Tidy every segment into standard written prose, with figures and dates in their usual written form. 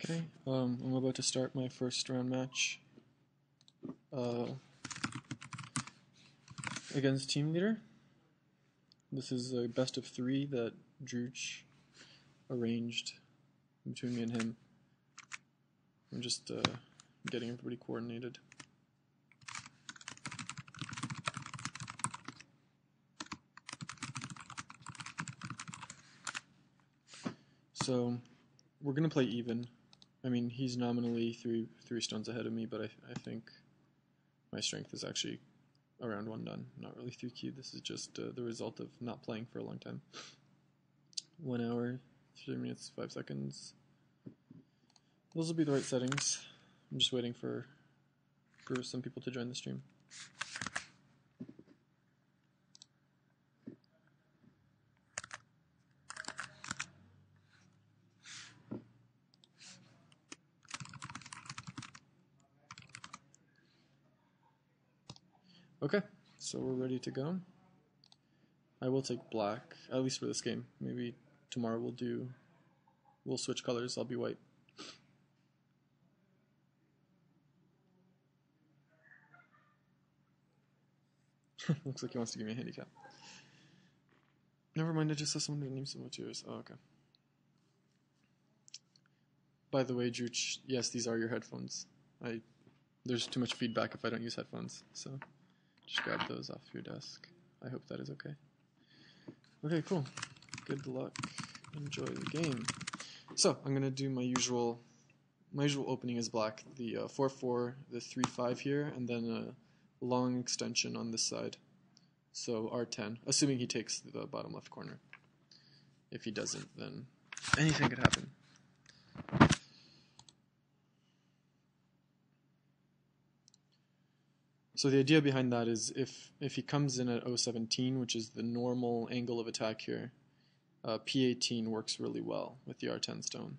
Okay, I'm about to start my first round match against TeamLeader. This is a best of 3 that Drooch arranged between me and him. I'm just getting everybody coordinated. So we're gonna play even. I mean, he's nominally three stones ahead of me, but I think my strength is actually around 1 done, not really 3 Q. This is just the result of not playing for a long time. 1 hour, 3 minutes, 5 seconds. Those will be the right settings. I'm just waiting for some people to join the stream. Okay, so we're ready to go. I will take black, at least for this game. Maybe tomorrow we'll switch colors, I'll be white. Looks like he wants to give me a handicap. Never mind, I just saw someone who named some tears. Oh, okay. By the way, Drooch, yes, these are your headphones. There's too much feedback if I don't use headphones, so just grab those off your desk. I hope that is okay. Okay, cool. Good luck. Enjoy the game. So I'm gonna do my usual opening is black. The 4-4, the 3-5 here, and then a long extension on this side. So R10, assuming he takes the bottom left corner. If he doesn't, then anything could happen. So the idea behind that is if he comes in at 017, which is the normal angle of attack here, P18 works really well with the R10 stone.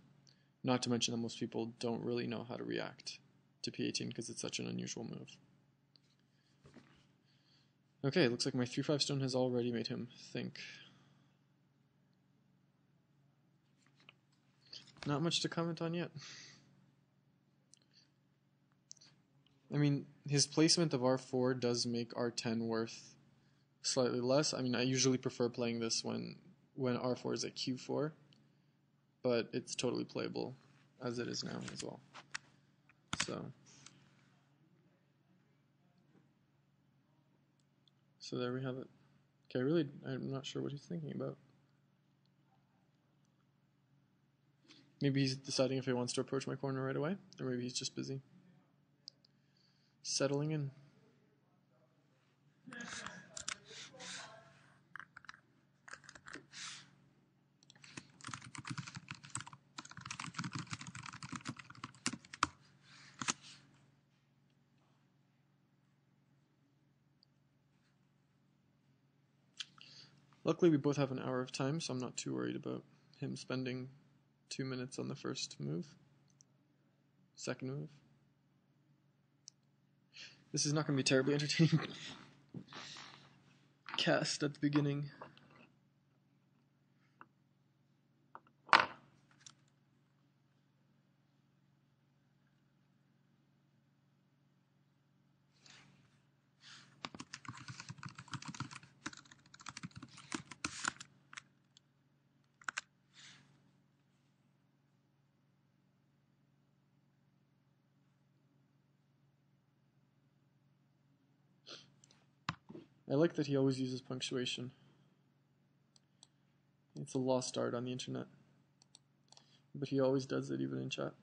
Not to mention that most people don't really know how to react to P18 because it's such an unusual move. Okay, it looks like my 3-5 stone has already made him think. Not much to comment on yet. I mean, his placement of R4 does make R10 worth slightly less. I mean, I usually prefer playing this when R4 is at Q4, but it's totally playable as it is now as well. So there we have it. Okay, I'm not sure what he's thinking about. Maybe he's deciding if he wants to approach my corner right away, or maybe he's just busy. Settling in. Luckily, we both have an hour of time, so I'm not too worried about him spending 2 minutes on the first move. Second move. This is not going to be terribly entertaining. Cast at the beginning. I like that he always uses punctuation. It's a lost art on the internet. But he always does it, even in chat.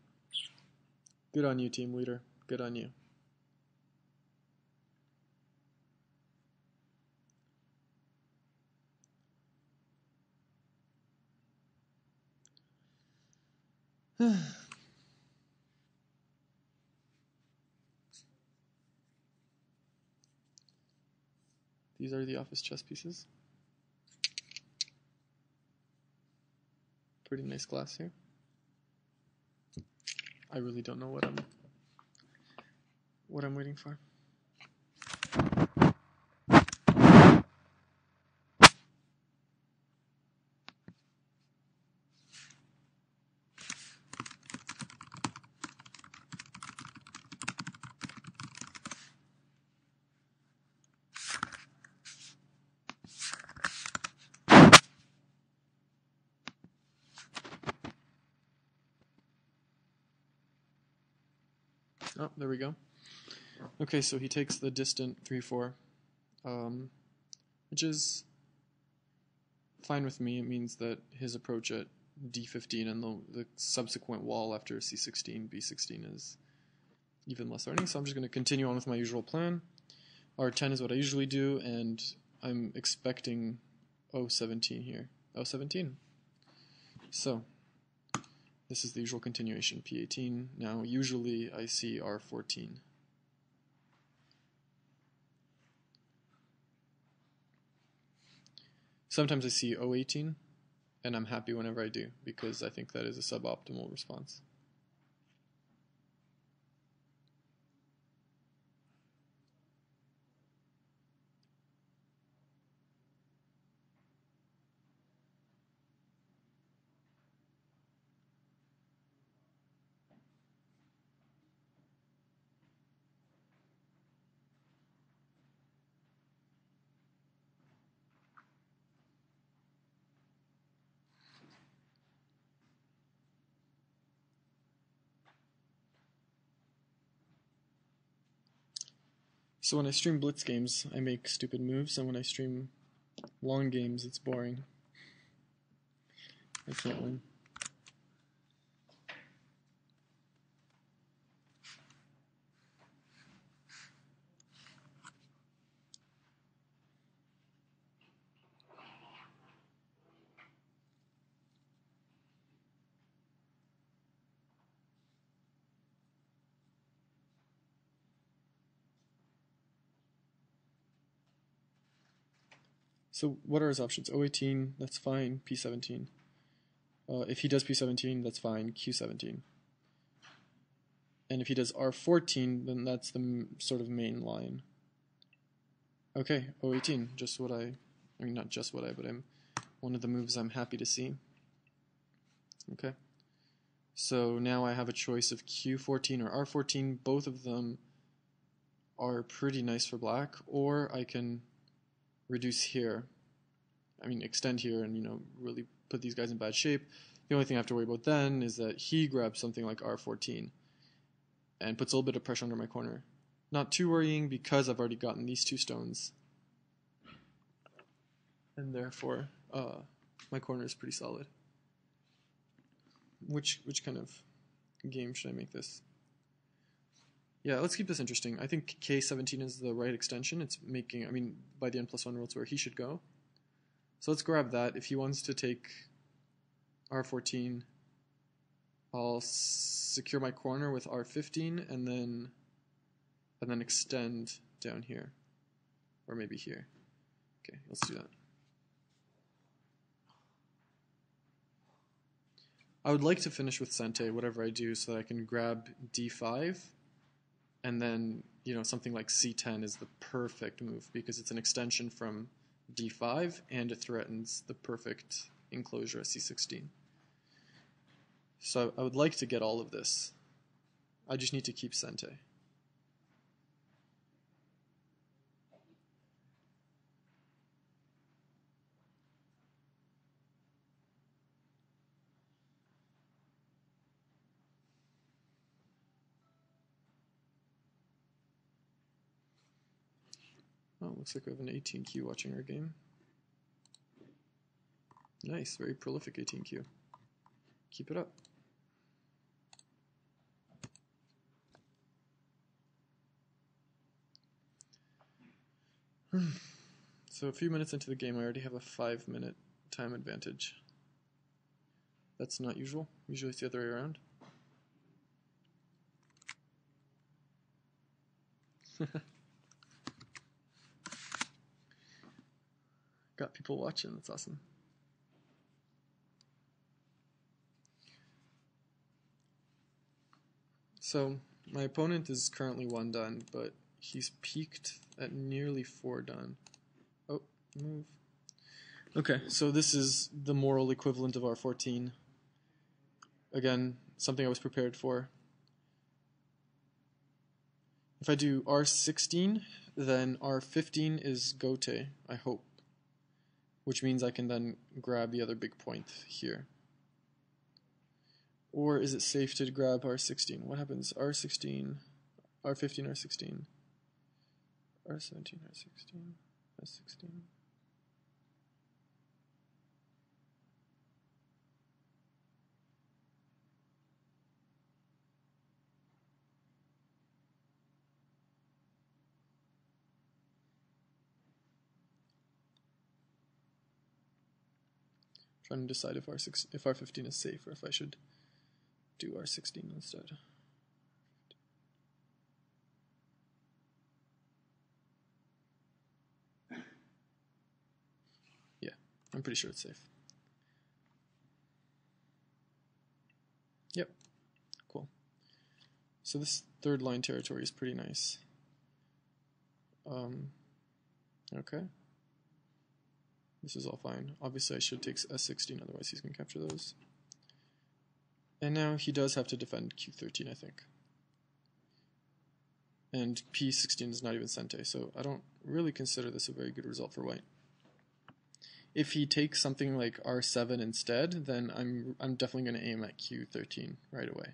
Good on you, team leader. Good on you. These are the office chess pieces. Pretty nice glass here. I really don't know what I'm waiting for. Oh, there we go. Okay, so he takes the distant 3-4, which is fine with me. It means that his approach at d15 and the subsequent wall after c16, b16 is even less threatening, so I'm just going to continue on with my usual plan. r10 is what I usually do, and I'm expecting o17 here. o17. So, this is the usual continuation, p18. Now, usually I see r14. Sometimes I see o18, and I'm happy whenever I do, because I think that is a suboptimal response. So when I stream blitz games, I make stupid moves, and when I stream long games, it's boring. I can't win. So what are his options? O18, that's fine. P17. If he does P17, that's fine. Q17. And if he does R14, then that's the sort of main line. Okay, O18, just what I mean, not just what but one of the moves I'm happy to see. Okay. So now I have a choice of Q14 or R14. Both of them are pretty nice for black, or I can reduce here. I mean, extend here and, really put these guys in bad shape. The only thing I have to worry about then is that he grabs something like R14 and puts a little bit of pressure under my corner. Not too worrying because I've already gotten these two stones. And therefore, my corner is pretty solid. Which kind of game should I make this? Yeah, let's keep this interesting. I think K17 is the right extension. It's making, by the n+1 rule, it's where he should go. So let's grab that. If he wants to take R14, I'll secure my corner with R15 and then extend down here. Or maybe here. Okay, let's do that. I would like to finish with Sente, whatever I do, so that I can grab D5, and then, something like C10 is the perfect move, because it's an extension from D5, and it threatens the perfect enclosure at C16. So I would like to get all of this. I just need to keep Sente. Oh, looks like we have an 18Q watching our game. Nice, very prolific 18Q. Keep it up. So a few minutes into the game, I already have a 5-minute time advantage. That's not usual. Usually it's the other way around. Got people watching, that's awesome. So, my opponent is currently 1 done, but he's peaked at nearly 4 done. Oh, move. Okay, so this is the moral equivalent of R14. Again, something I was prepared for. If I do R16, then R15 is Gote, I hope. Which means I can then grab the other big point here. Or is it safe to grab R16? What happens? R16 R15, R16, R17, R16, S16. Trying to decide if R15 is safe or if I should do R16 instead. Yeah, I'm pretty sure it's safe. Yep, cool. So this third line territory is pretty nice. Okay. This is all fine. Obviously I should take S16, otherwise he's going to capture those. And now he does have to defend Q13, I think. And P16 is not even Sente, so I don't really consider this a very good result for white. If he takes something like R7 instead, then I'm definitely going to aim at Q13 right away.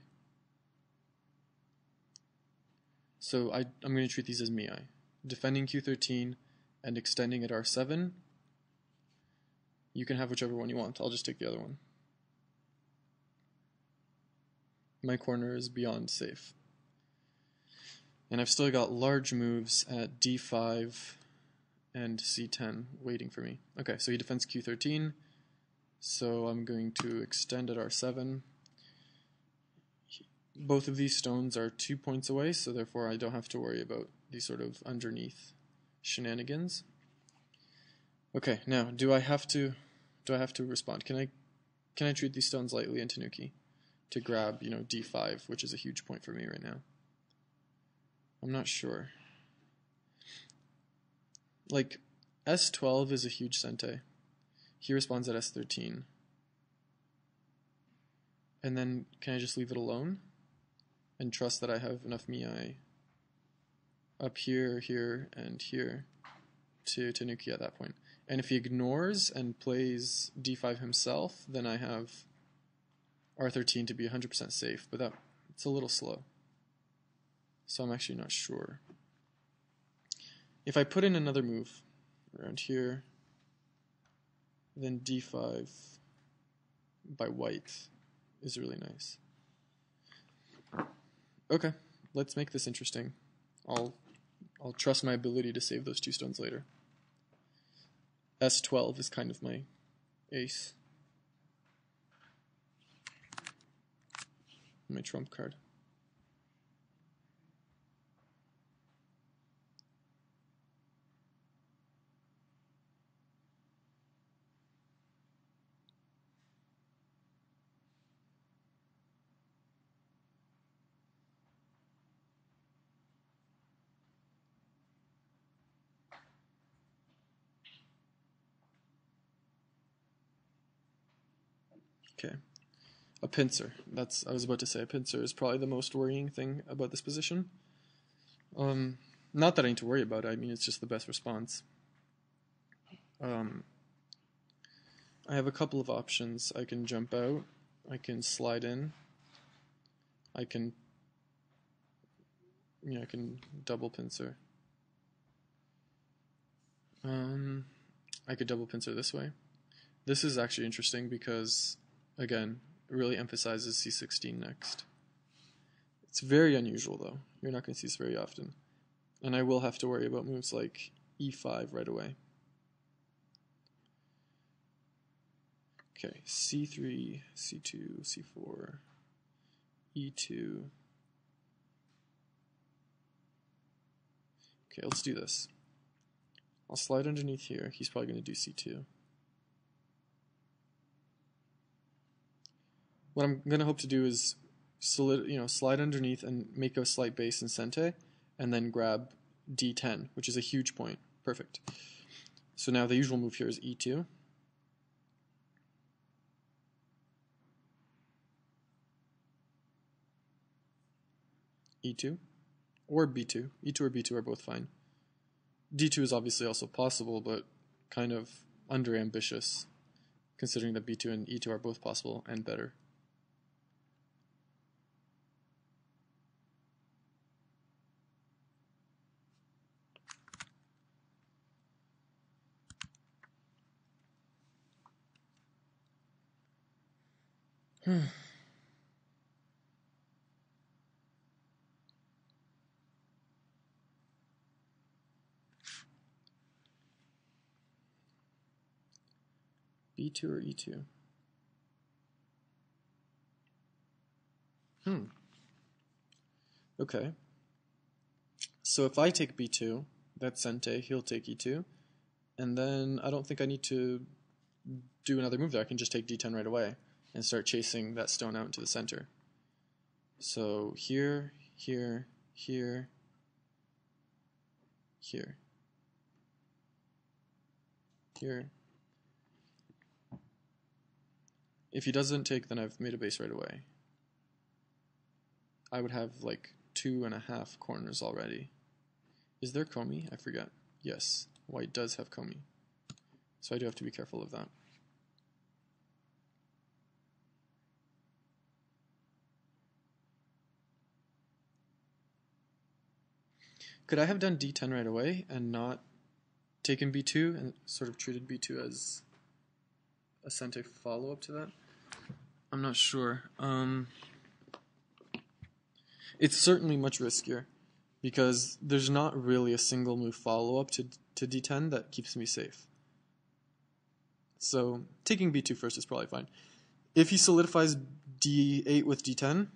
So I'm going to treat these as Mii. Defending Q13 and extending at R7. You can have whichever one you want. I'll just take the other one. My corner is beyond safe. And I've still got large moves at D5 and C10 waiting for me. Okay, so he defends Q13. So I'm going to extend at R7. Both of these stones are 2 points away, so therefore I don't have to worry about these sort of underneath shenanigans. Okay, now do I have to respond? Can I treat these stones lightly in Tanuki to grab, D5, which is a huge point for me right now? I'm not sure. Like, S12 is a huge Sente. He responds at S13. And then can I just leave it alone and trust that I have enough Mii up here, here, and here to Tanuki at that point? And if he ignores and plays D5 himself, then I have R13 to be 100% safe, but it's a little slow. So I'm actually not sure. If I put in another move around here, then D5 by white is really nice. Okay, let's make this interesting. I'll trust my ability to save those 2 stones later. S12 is kind of my ace. My trump card. Okay. A pincer. I was about to say a pincer is probably the most worrying thing about this position. Not that I need to worry about it, I mean it's just the best response. I have a couple of options. I can jump out, I can slide in, I can double pincer. I could double pincer this way. This is actually interesting because, again, it really emphasizes C16 next. It's very unusual though. You're not going to see this very often. And I will have to worry about moves like E5 right away. Okay, C3, C2, C4, E2. Okay, let's do this. I'll slide underneath here. He's probably going to do C2. What I'm going to hope to do is slide underneath and make a slight base in Sente, and then grab D10, which is a huge point. Perfect. So now the usual move here is E2. E2, or B2. E2 or B2 are both fine. D2 is obviously also possible, but kind of under-ambitious, considering that B2 and E2 are both possible and better. B2 or E2? Okay. So if I take B2, that's Sente, he'll take E2, and then I don't think I need to do another move there. I can just take D10 right away and start chasing that stone out into the center. So here, here, here, here, here. If he doesn't take, then I've made a base right away. I would have like 2.5 corners already. Is there Komi? I forget. Yes, white does have Komi. So I do have to be careful of that. Could I have done D10 right away and not taken B2 and sort of treated B2 as a Sente follow-up to that? I'm not sure. It's certainly much riskier because there's not really a single move follow-up to D10 that keeps me safe. So taking B2 first is probably fine. If he solidifies D8 with D10,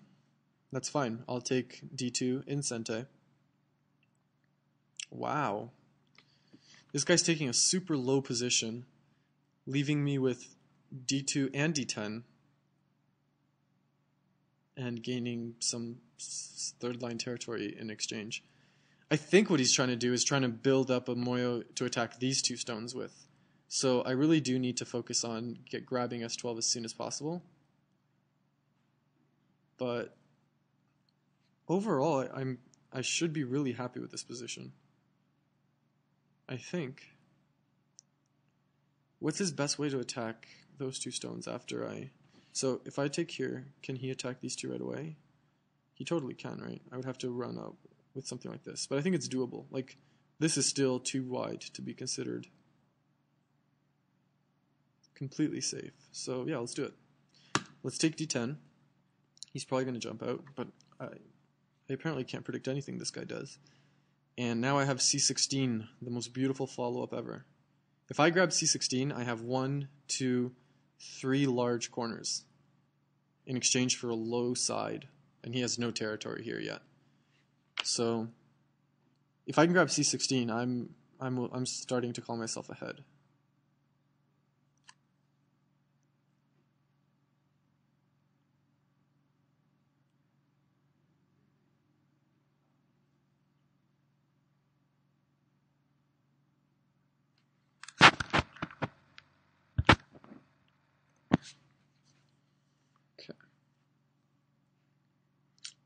that's fine. I'll take D2 in Sente. Wow. This guy's taking a super low position, leaving me with D2 and D10, and gaining some third line territory in exchange. I think what he's trying to do is trying to build up a Moyo to attack these two stones with. So I really do need to focus on grabbing S12 as soon as possible. But overall, I should be really happy with this position. I think. What's his best way to attack those two stones after I... So if I take here, can he attack these two right away? He totally can, right? I would have to run up with something like this. But I think it's doable. Like, this is still too wide to be considered completely safe. So yeah, let's do it. Let's take D10. He's probably going to jump out, but I apparently can't predict anything this guy does. And now I have C16, the most beautiful follow-up ever. If I grab C16, I have 1, 2, 3 large corners in exchange for a low side, and he has no territory here yet. So if I can grab C16, I'm starting to call myself ahead.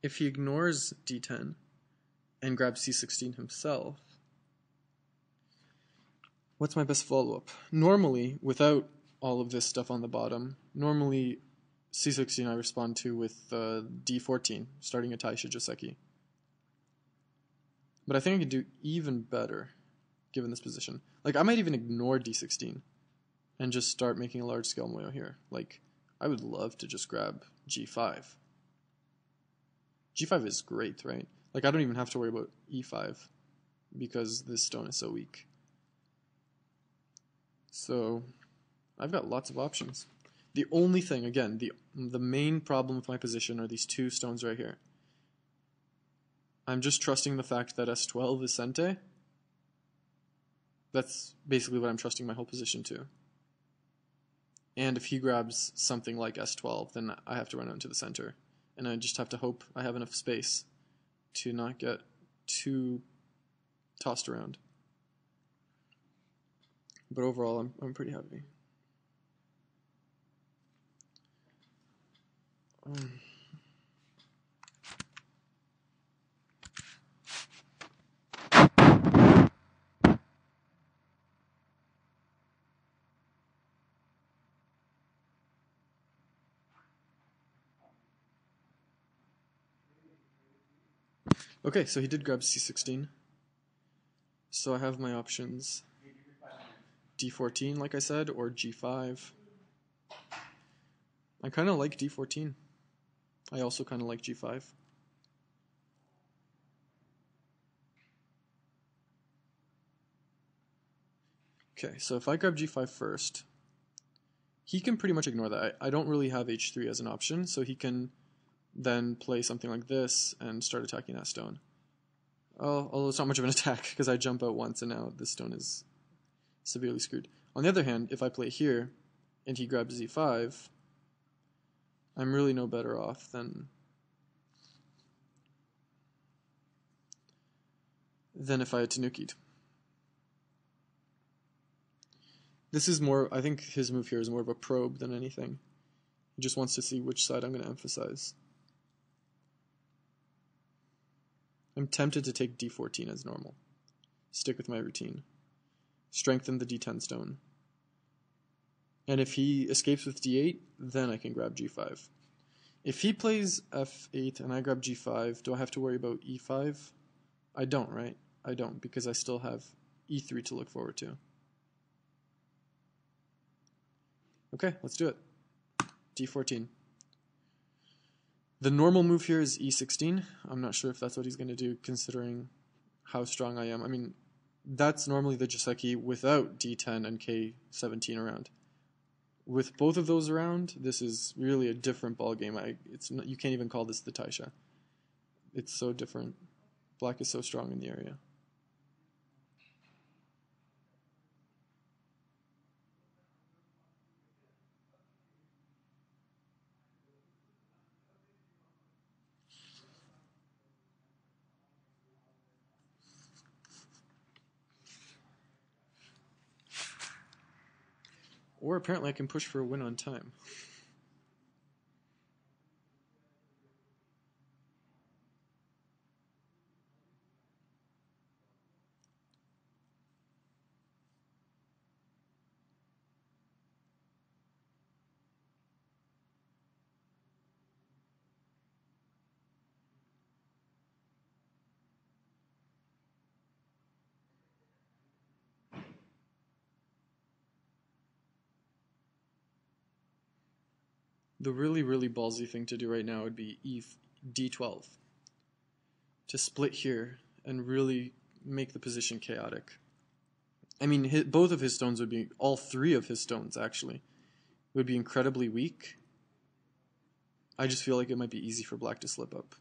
If he ignores D10 and grabs C16 himself, what's my best follow-up? Normally, without all of this stuff on the bottom, normally C16 I respond to with D14, starting a Taisha Joseki. But I think I can do even better, given this position. Like, I might even ignore D16 and just start making a large-scale Moyo here. Like, I would love to just grab G5. G5 is great, right? Like, I don't even have to worry about E5 because this stone is so weak. So, I've got lots of options. The only thing, again, the main problem with my position are these two stones right here. I'm just trusting the fact that S12 is Sente. That's basically what I'm trusting my whole position to. And if he grabs something like S12, then I have to run out into the center. And I just have to hope I have enough space to not get too tossed around. But overall, I'm pretty happy. Okay, so he did grab C16. So I have my options. D14, like I said, or G5. I kind of like d14. I also kind of like g5. Okay, so if I grab g5 first, he can pretty much ignore that. I don't really have h3 as an option, so he can then play something like this and start attacking that stone. Although it's not much of an attack because I jump out once and now this stone is severely screwed. On the other hand, if I play here and he grabs z5, I'm really no better off than if I had Tanuki'd. This is more, I think his move here is more of a probe than anything. He just wants to see which side I'm going to emphasize. I'm tempted to take d14 as normal. Stick with my routine. Strengthen the d10 stone. And if he escapes with d8, then I can grab g5. If he plays f8 and I grab g5, do I have to worry about e5? I don't, right? I don't, because I still have e3 to look forward to. Okay, let's do it. d14. The normal move here is e16. I'm not sure if that's what he's going to do, considering how strong I am. I mean, that's normally the Joseki without d10 and k17 around. With both of those around, this is really a different ballgame. You can't even call this the Taisha. It's so different. Black is so strong in the area. Or apparently I can push for a win on time. The really, really ballsy thing to do right now would be d12. To split here and really make the position chaotic. I mean, both of his stones would be, all three of his stones actually, would be incredibly weak. I just feel like it might be easy for black to slip up.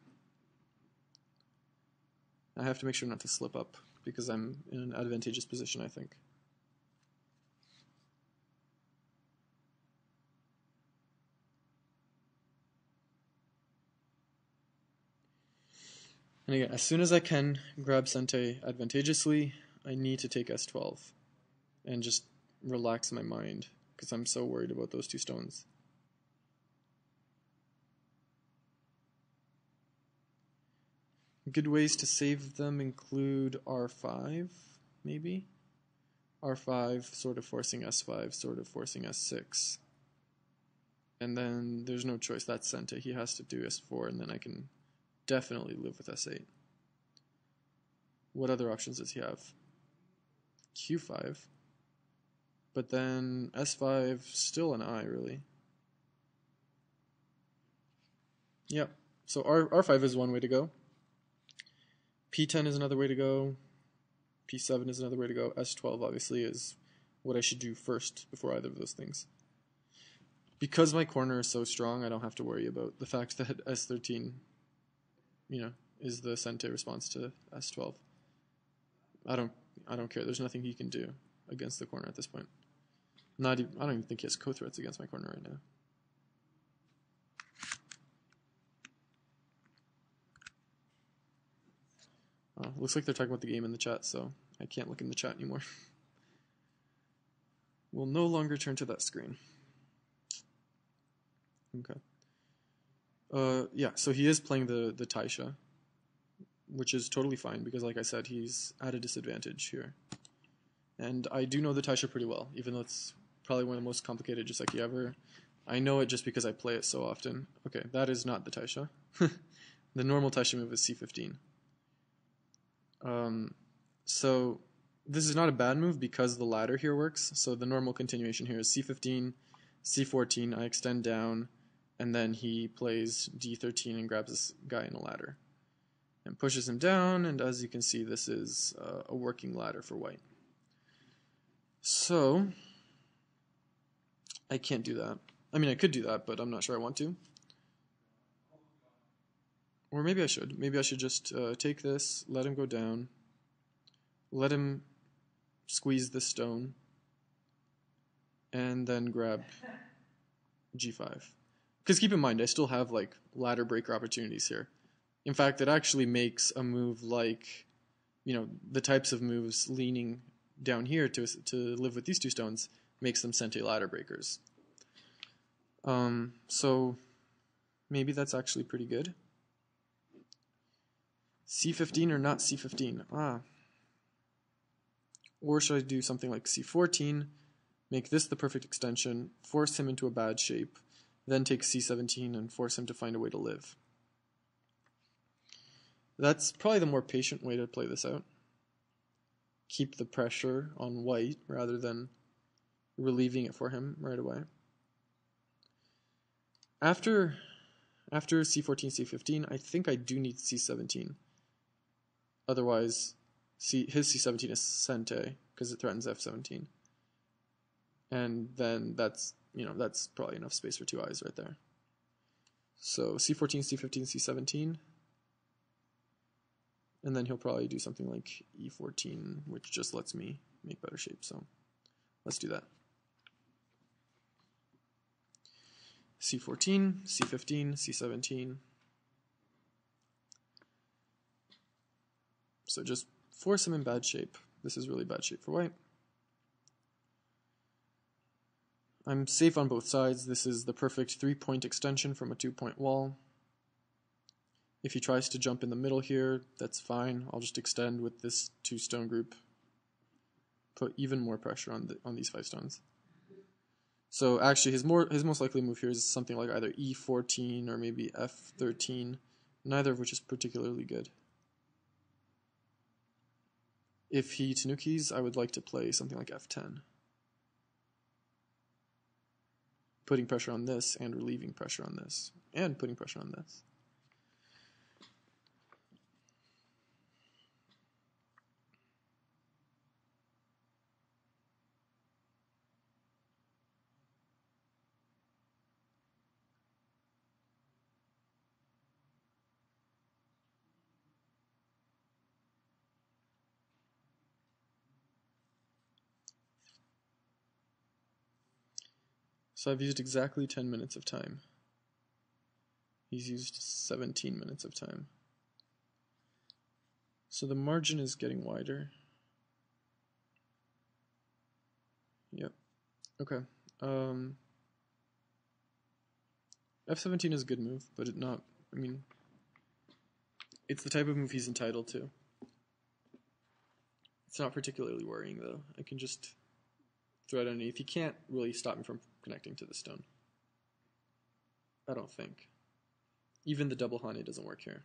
I have to make sure not to slip up because I'm in an advantageous position, I think. And again, as soon as I can grab Sente advantageously, I need to take S12 and just relax my mind because I'm so worried about those two stones. Good ways to save them include R5, maybe? R5 sort of forcing S5, sort of forcing S6. And then there's no choice, that's Sente. He has to do S4 and then I can definitely live with S8. What other options does he have? Q5. But then S5, still an I, really. Yep. So R5 is one way to go. P10 is another way to go. P7 is another way to go. S12, obviously, is what I should do first before either of those things. Because my corner is so strong, I don't have to worry about the fact that S13 is the Sente response to S12. I don't care. There's nothing he can do against the corner at this point. I don't even think he has co-threats against my corner right now. Looks like they're talking about the game in the chat, so I can't look in the chat anymore. We'll no longer turn to that screen. Okay. Yeah, so he is playing the Taisha, which is totally fine because, like I said, he's at a disadvantage here. And I do know the Taisha pretty well, even though it's probably one of the most complicated Joseki ever. I know it just because I play it so often. Okay, that is not the Taisha. The normal Taisha move is C15. So this is not a bad move because the ladder here works. So the normal continuation here is C15, C14, I extend down, and then he plays d13 and grabs this guy in a ladder and pushes him down, and as you can see, this is a working ladder for white. So I can't do that. I mean, I could do that, but I'm not sure I want to. Or maybe I should. Maybe I should just take this, let him go down, let him squeeze the stone, and then grab g5. Because keep in mind, I still have like ladder breaker opportunities here. In fact, it actually makes a move like, you know, the types of moves leaning down here to live with these two stones makes them Sente ladder breakers. So maybe that's actually pretty good. c15 or not c15? Or should I do something like c14, make this the perfect extension, force him into a bad shape, then take c17 and force him to find a way to live? That's probably the more patient way to play this out. Keep the pressure on white rather than relieving it for him right away. After c14, c15, I think I do need c17. Otherwise, his c17 is Sente because it threatens f17. And then that's probably enough space for two eyes right there. So c14, c15, c17. And then he'll probably do something like e14, which just lets me make better shape. So let's do that. c14, c15, c17. So just force him in bad shape. This is really bad shape for white. I'm safe on both sides. This is the perfect 3-point extension from a 2-point wall. If he tries to jump in the middle here, that's fine. I'll just extend with this 2-stone group. Put even more pressure on these 5 stones. So actually his most likely move here is something like either e14 or maybe f13, neither of which is particularly good. If he tanukis, I would like to play something like f10. Putting pressure on this and relieving pressure on this. And putting pressure on this. So I've used exactly 10 minutes of time. He's used 17 minutes of time. So the margin is getting wider. Yep. Okay. F17 is a good move, but it's the type of move he's entitled to. It's not particularly worrying though. I can just thread underneath. He can't really stop me from connecting to the stone. I don't think. Even the double hane doesn't work here.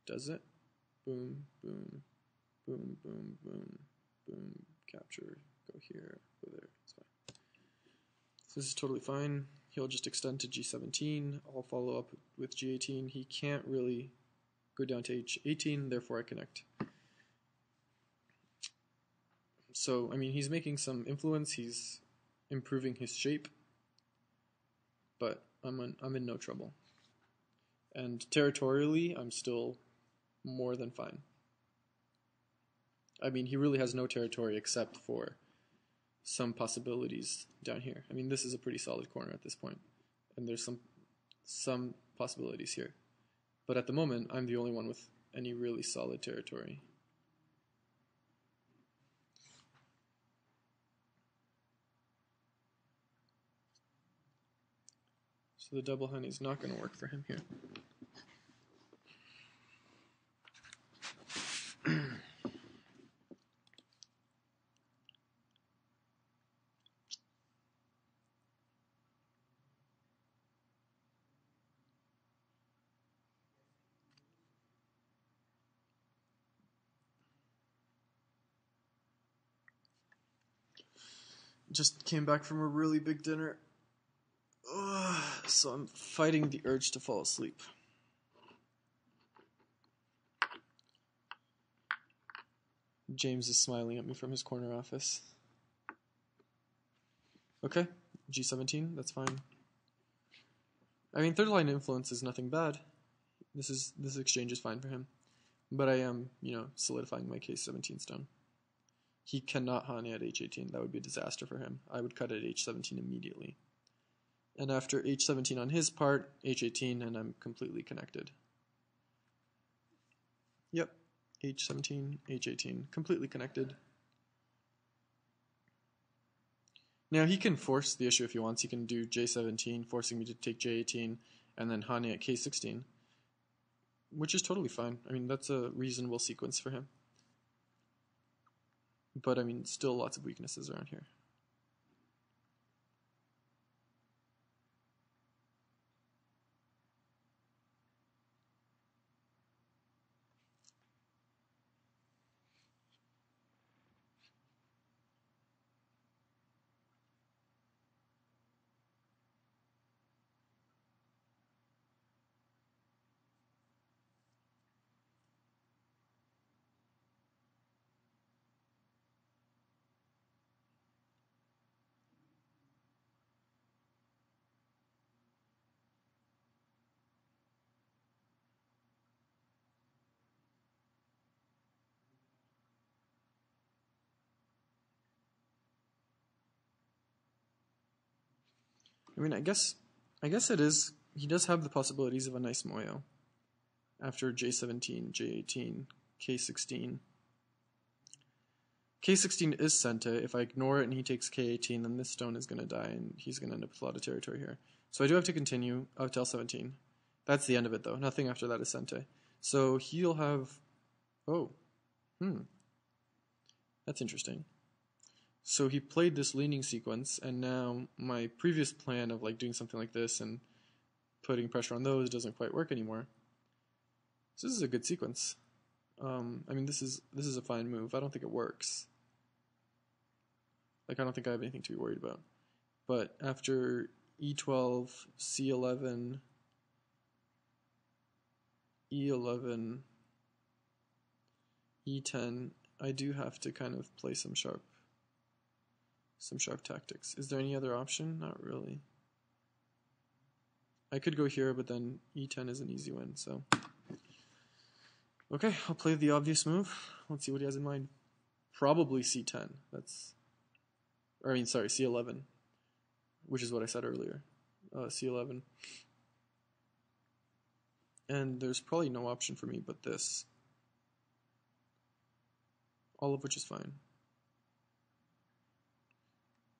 Does it? Boom, boom, boom, boom, boom, boom, capture, go here, go there, it's fine. So this is totally fine. He'll just extend to g17, I'll follow up with g18. He can't really go down to h18, therefore I connect. So, he's making some influence, he's improving his shape, but I'm in no trouble. And territorially, I'm still more than fine. He really has no territory except for some possibilities down here. This is a pretty solid corner at this point, and there's some possibilities here. But at the moment, I'm the only one with any really solid territory. So the double honey is not going to work for him here. Just came back from a really big dinner. So I'm fighting the urge to fall asleep. James is smiling at me from his corner office. Okay, G17, that's fine. I mean, third line influence is nothing bad. This exchange is fine for him. But I am, solidifying my K17 stone. He cannot Hane at H18. That would be a disaster for him. I would cut at H17 immediately. And after H17 on his part, H18, and I'm completely connected. Yep, H17, H18, completely connected. Now he can force the issue if he wants. He can do J17, forcing me to take J18, and then Hane at K16, which is totally fine. I mean, that's a reasonable sequence for him. But I mean, still lots of weaknesses around here. I mean, I guess it is. He does have the possibilities of a nice moyo after J17, J18, K16. K16 is Sente. If I ignore it and he takes K18, then this stone is going to die and he's going to end up with a lot of territory here. So I do have to continue up to L17. That's the end of it, though. Nothing after that is Sente. So he'll have... That's interesting. So he played this leaning sequence, and now my previous plan of doing something like this and putting pressure on those doesn't quite work anymore. So this is a good sequence. I mean, this is a fine move. I don't think it works. I don't think I have anything to be worried about. But after E12, C11, E11, E10, I do have to kind of play some sharp tactics. Is there any other option? Not really. I could go here, but then E10 is an easy win, so... Okay, I'll play the obvious move. Let's see what he has in mind. Probably C10. C11. Which is what I said earlier. C11. And there's probably no option for me but this. All of which is fine.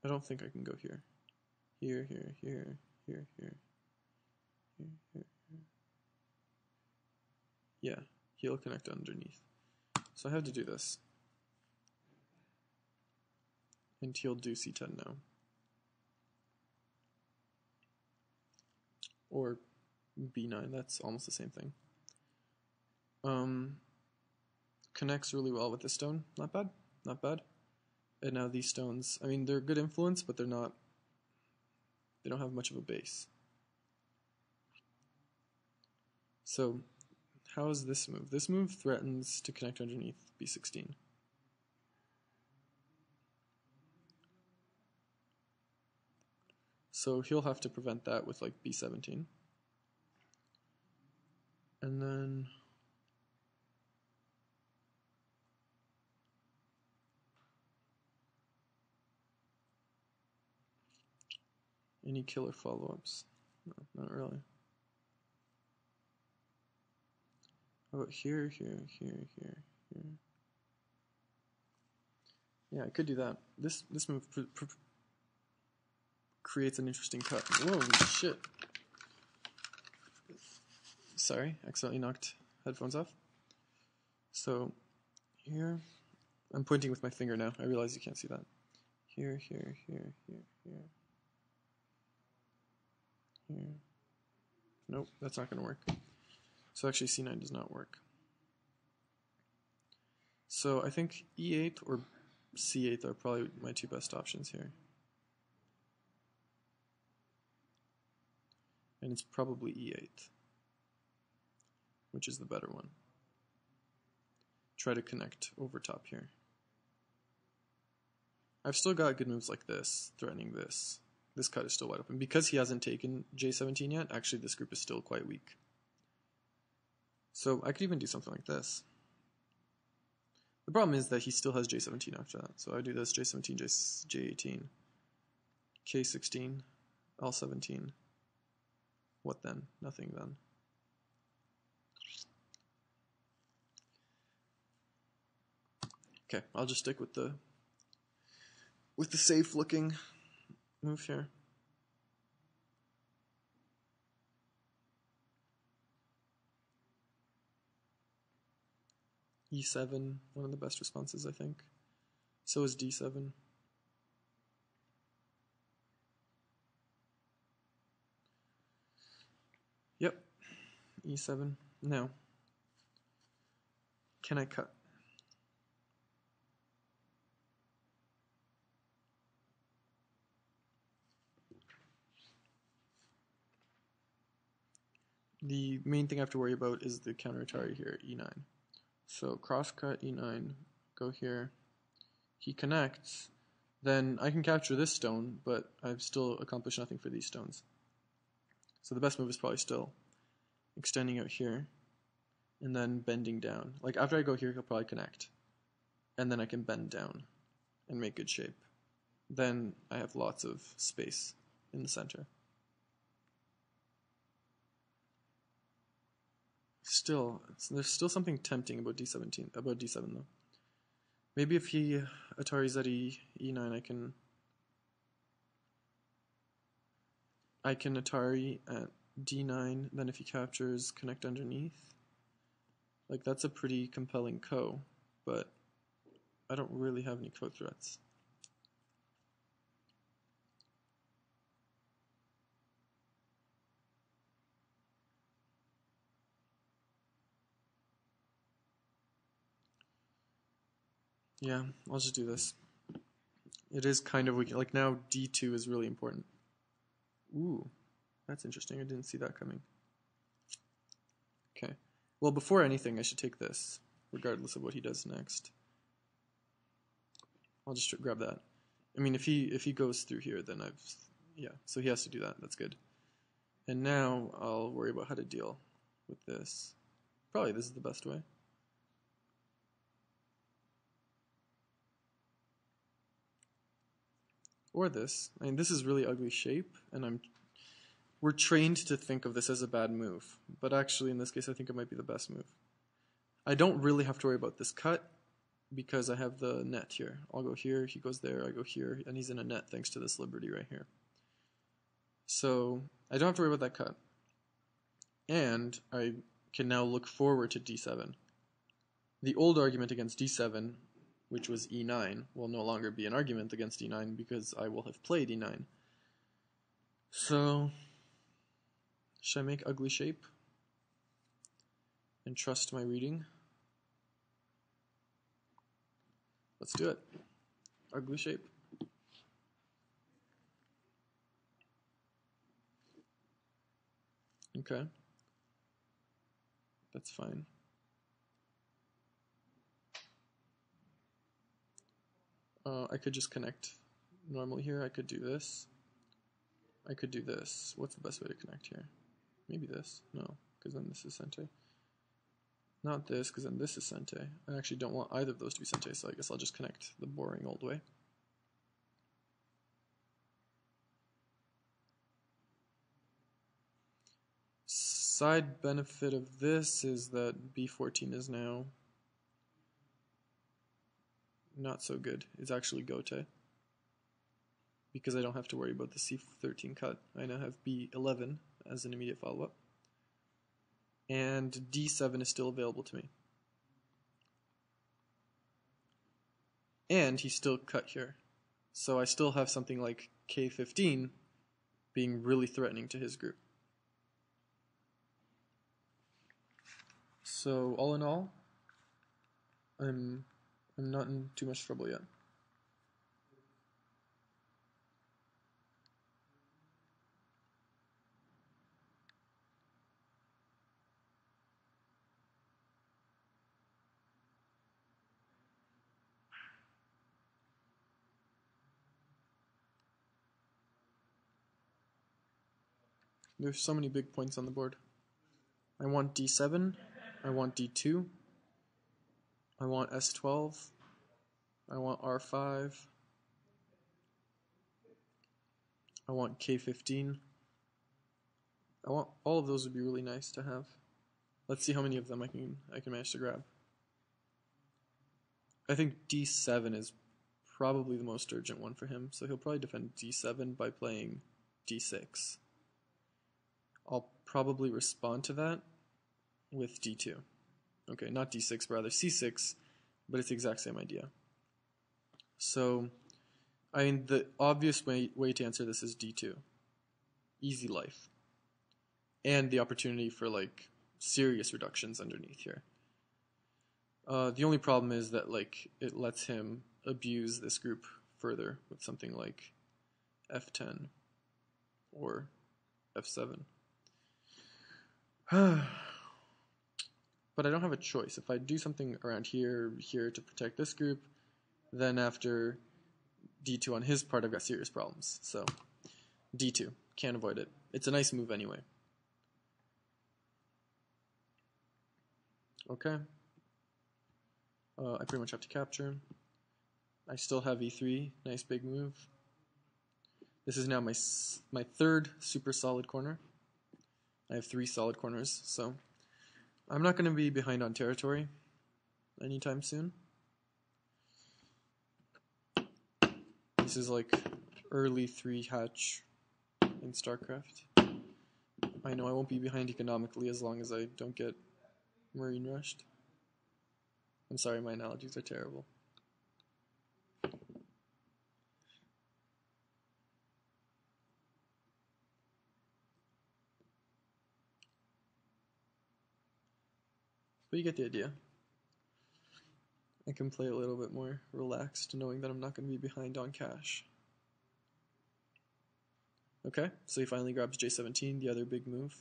I don't think I can go here. Here, here, here, here, here. Here, here, here. Yeah, he'll connect underneath. So I have to do this. And he'll do C10 now. Or B9, that's almost the same thing. Connects really well with this stone. Not bad, not bad. And now these stones, I mean, they're good influence, but they don't have much of a base. So, how is this move? This move threatens to connect underneath B16. So he'll have to prevent that with B17. And then... any killer follow-ups? No, not really. How about here, here, here, here, here? Yeah, I could do that. This move creates an interesting cut. Whoa, shit. Sorry, accidentally knocked headphones off. So, here, I'm pointing with my finger now. I realize you can't see that. Here, here, here, here, here. Here. Nope, that's not going to work. So actually C9 does not work. So I think E8 or C8 are probably my two best options here. And it's probably e8, which is the better one. Try to connect over top here. I've still got good moves like this, threatening this. This cut is still wide open. Because he hasn't taken J17 yet, actually this group is still quite weak. So I could even do something like this. The problem is that he still has J17 after that. So I do this, J17, J18, K16, L17. What then? Nothing then. Okay, I'll just stick with the safe looking move here. E7, one of the best responses, I think. So is D7. Yep, E7. Now, can I cut? The main thing I have to worry about is the counter Atari here, E9. So cross cut E9, go here. He connects, then I can capture this stone, but I've still accomplished nothing for these stones. So the best move is probably still extending out here and then bending down. Like after I go here, he'll probably connect. And then I can bend down and make good shape. Then I have lots of space in the center. Still, there's still something tempting about D7 though. Maybe if he Atari's at E9, I can Atari at D9, then if he captures, connect underneath. Like that's a pretty compelling ko, but I don't really have any ko threats. Yeah, I'll just do this. It is kind of weak. Like now D2 is really important. Ooh, that's interesting. I didn't see that coming. Okay. Well, before anything, I should take this, regardless of what he does next. I'll just grab that. I mean, if he goes through here, then yeah, so he has to do that. That's good. And now I'll worry about how to deal with this. Probably this is the best way. Or this. I mean, this is really ugly shape, and we're trained to think of this as a bad move, but actually in this case I think it might be the best move. I don't really have to worry about this cut because I have the net here. I'll go here, he goes there, I go here, and he's in a net thanks to this liberty right here. So I don't have to worry about that cut. And I can now look forward to D7. The old argument against D7, which was E9, will no longer be an argument against E9 because I will have played E9. So, should I make ugly shape and trust my reading? Let's do it. Ugly shape. Okay. That's fine. I could just connect normally here. I could do this. I could do this. What's the best way to connect here? Maybe this. No, because then this is sente. Not this, because then this is sente. I actually don't want either of those to be sente, so I guess I'll just connect the boring old way. Side benefit of this is that B14 is now not so good. It's actually gote, because I don't have to worry about the C13 cut. I now have B11 as an immediate follow-up. And D7 is still available to me. And he's still cut here. So I still have something like K15 being really threatening to his group. So all in all, I'm not in too much trouble yet. There's so many big points on the board. I want d7, I want d2, I want s12, I want r5, I want k15. I want all of those would be really nice to have. Let's see how many of them I can manage to grab. I think d7 is probably the most urgent one for him, so he'll probably defend d7 by playing d6. I'll probably respond to that with d2. Okay, not d6, but rather c6, but it's the exact same idea. So, I mean, the obvious way to answer this is d2. Easy life. And the opportunity for, like, serious reductions underneath here. The only problem is that, like, it lets him abuse this group further with something like f10 or f7. But I don't have a choice. If I do something around here to protect this group, then after d2 on his part, I've got serious problems. So d2, can't avoid it. It's a nice move anyway. Okay. I pretty much have to capture. I still have e3, nice big move. This is now my third super solid corner. I have 3 solid corners, so I'm not going to be behind on territory anytime soon. This is like early 3 hatch in StarCraft. I know I won't be behind economically as long as I don't get marine rushed. I'm sorry, my analogies are terrible. But you get the idea. I can play a little bit more relaxed, knowing that I'm not going to be behind on cash. Okay, so he finally grabs J17, the other big move.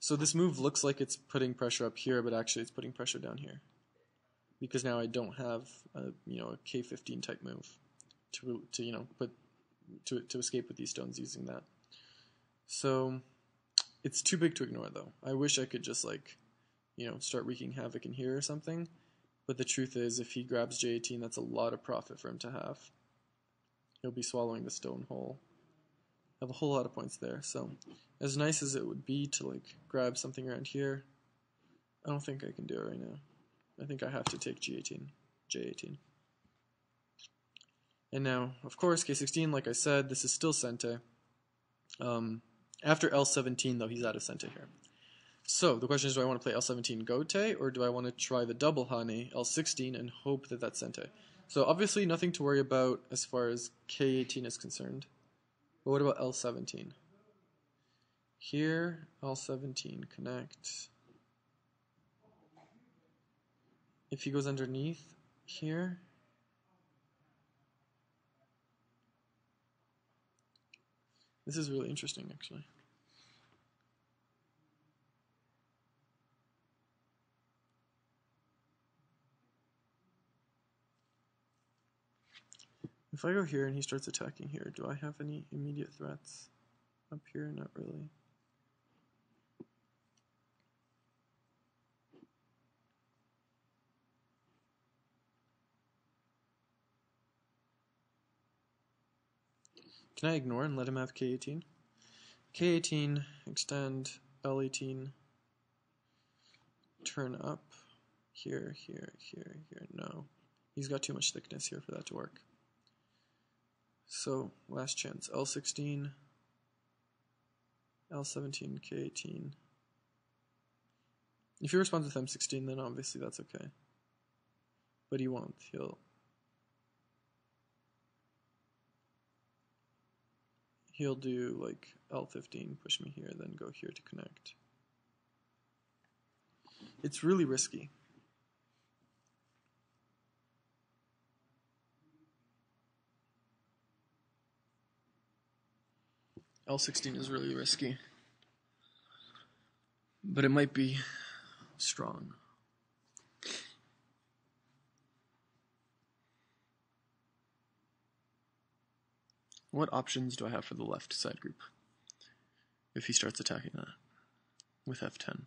So this move looks like it's putting pressure up here, but actually it's putting pressure down here. Because now I don't have a K15 type move to escape with these stones using that. So it's too big to ignore though. I wish I could just start wreaking havoc in here or something. But the truth is, if he grabs J18, that's a lot of profit for him to have. He'll be swallowing the stone whole. Have a whole lot of points there. So as nice as it would be to grab something around here, I don't think I can do it right now. I think I have to take J18. And now, of course, K16, like I said, this is still Sente. After L17, though, he's out of Sente here. So the question is, do I want to play L17 Gote, or do I want to try the double Hane, L16, and hope that that's Sente? So obviously nothing to worry about as far as K18 is concerned. But what about L17? Here, L17, connect. If he goes underneath here, this is really interesting, actually. If I go here and he starts attacking here, do I have any immediate threats? Up here, not really. Can I ignore and let him have K18? K18, extend, L18, turn up, here, here, here, here, no. He's got too much thickness here for that to work. So, last chance, L16, L17, K18. If he responds with M16, then obviously that's okay. But he won't, he'll do L15, push me here, then go here to connect. It's really risky. L16 is really risky. But it might be strong. What options do I have for the left side group if he starts attacking that with f10?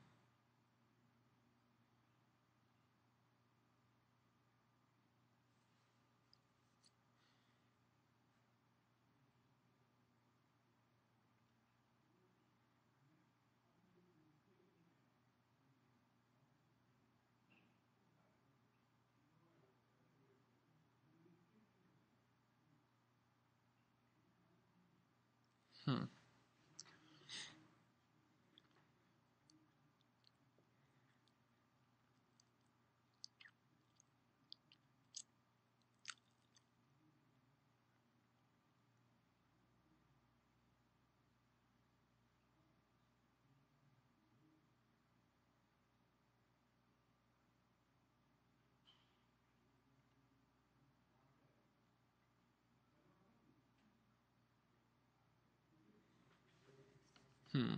Hmm.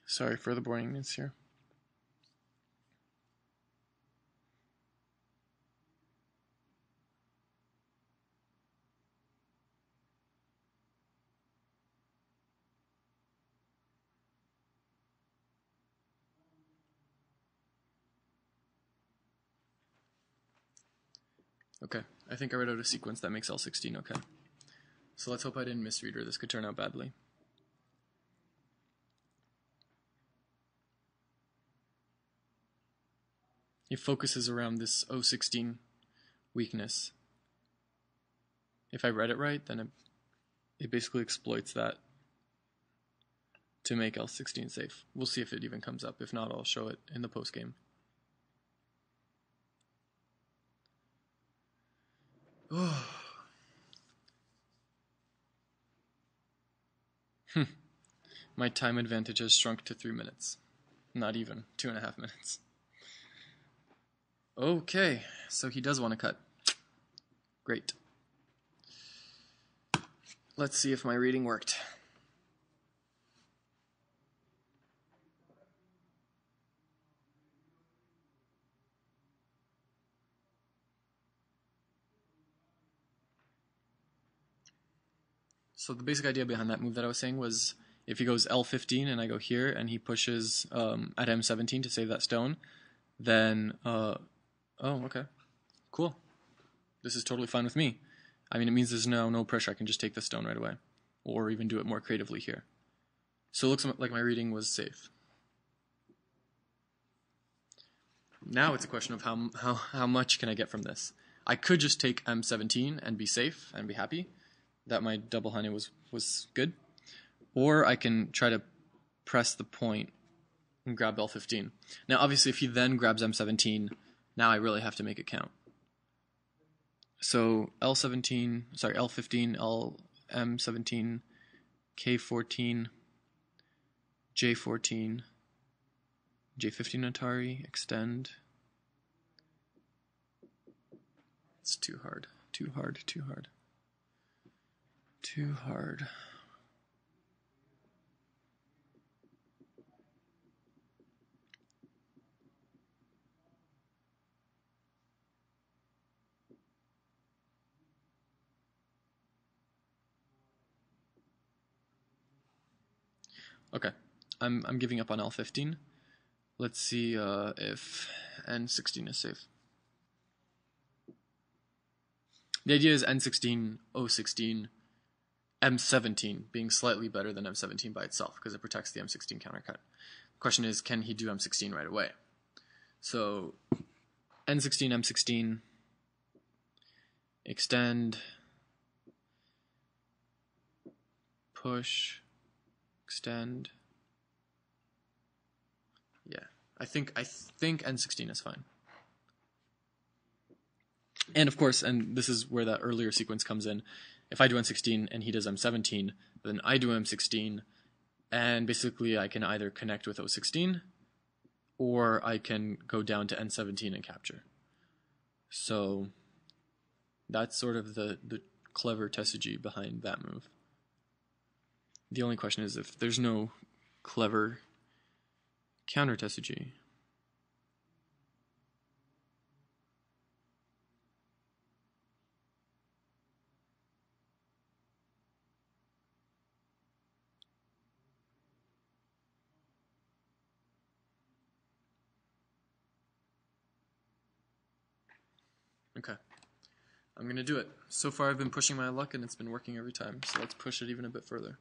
Sorry for the boringness here. Okay, I think I read out a sequence that makes L16 okay. So let's hope I didn't misread her. This could turn out badly. He focuses around this O16 weakness. If I read it right, then it basically exploits that to make L16 safe. We'll see if it even comes up. If not, I'll show it in the post game. My time advantage has shrunk to 3 minutes. Not even 2.5 minutes. Okay, so he does want to cut. Great. Let's see if my reading worked. So the basic idea behind that move that I was saying was if he goes L15 and I go here and he pushes at M17 to save that stone, then, oh, okay, cool. This is totally fine with me. I mean, it means there's no pressure. I can just take the stone right away, or even do it more creatively here. So it looks like my reading was safe. Now it's a question of how much can I get from this. I could just take M17 and be safe and be happy that my double honey was good, or I can try to press the point and grab L15. Now, obviously, if he then grabs M17, now I really have to make it count. So L15, M17, K14, J14, J15 Atari, extend. It's too hard. Okay, I'm giving up on L15. Let's see if N16 is safe. The idea is N16, O16, M17 being slightly better than M17 by itself because it protects the M16 countercut. The question is, can he do M16 right away? So N16, M16, extend, push, extend. Yeah, I think N16 is fine. And of course, and this is where that earlier sequence comes in, if I do N16 and he does M17, then I do M16, and basically I can either connect with O16, or I can go down to N17 and capture. So that's sort of the clever strategy behind that move. The only question is if there's no clever counter strategy. Okay. I'm going to do it. So far I've been pushing my luck and it's been working every time, so let's push it even a bit further.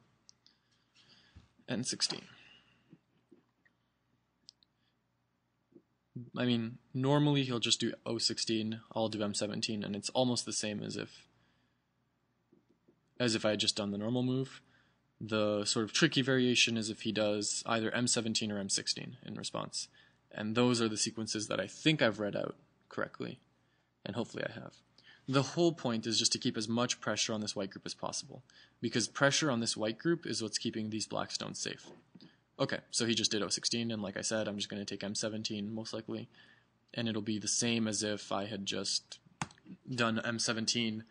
N16. I mean, normally he'll just do O16, I'll do M17, and it's almost the same as if I had just done the normal move. The sort of tricky variation is if he does either M17 or M16 in response. And those are the sequences that I think I've read out correctly, and hopefully I have. The whole point is just to keep as much pressure on this white group as possible, because pressure on this white group is what's keeping these black stones safe. Okay, so he just did O16, and like I said, I'm just going to take M17 most likely, and it'll be the same as if I had just done M17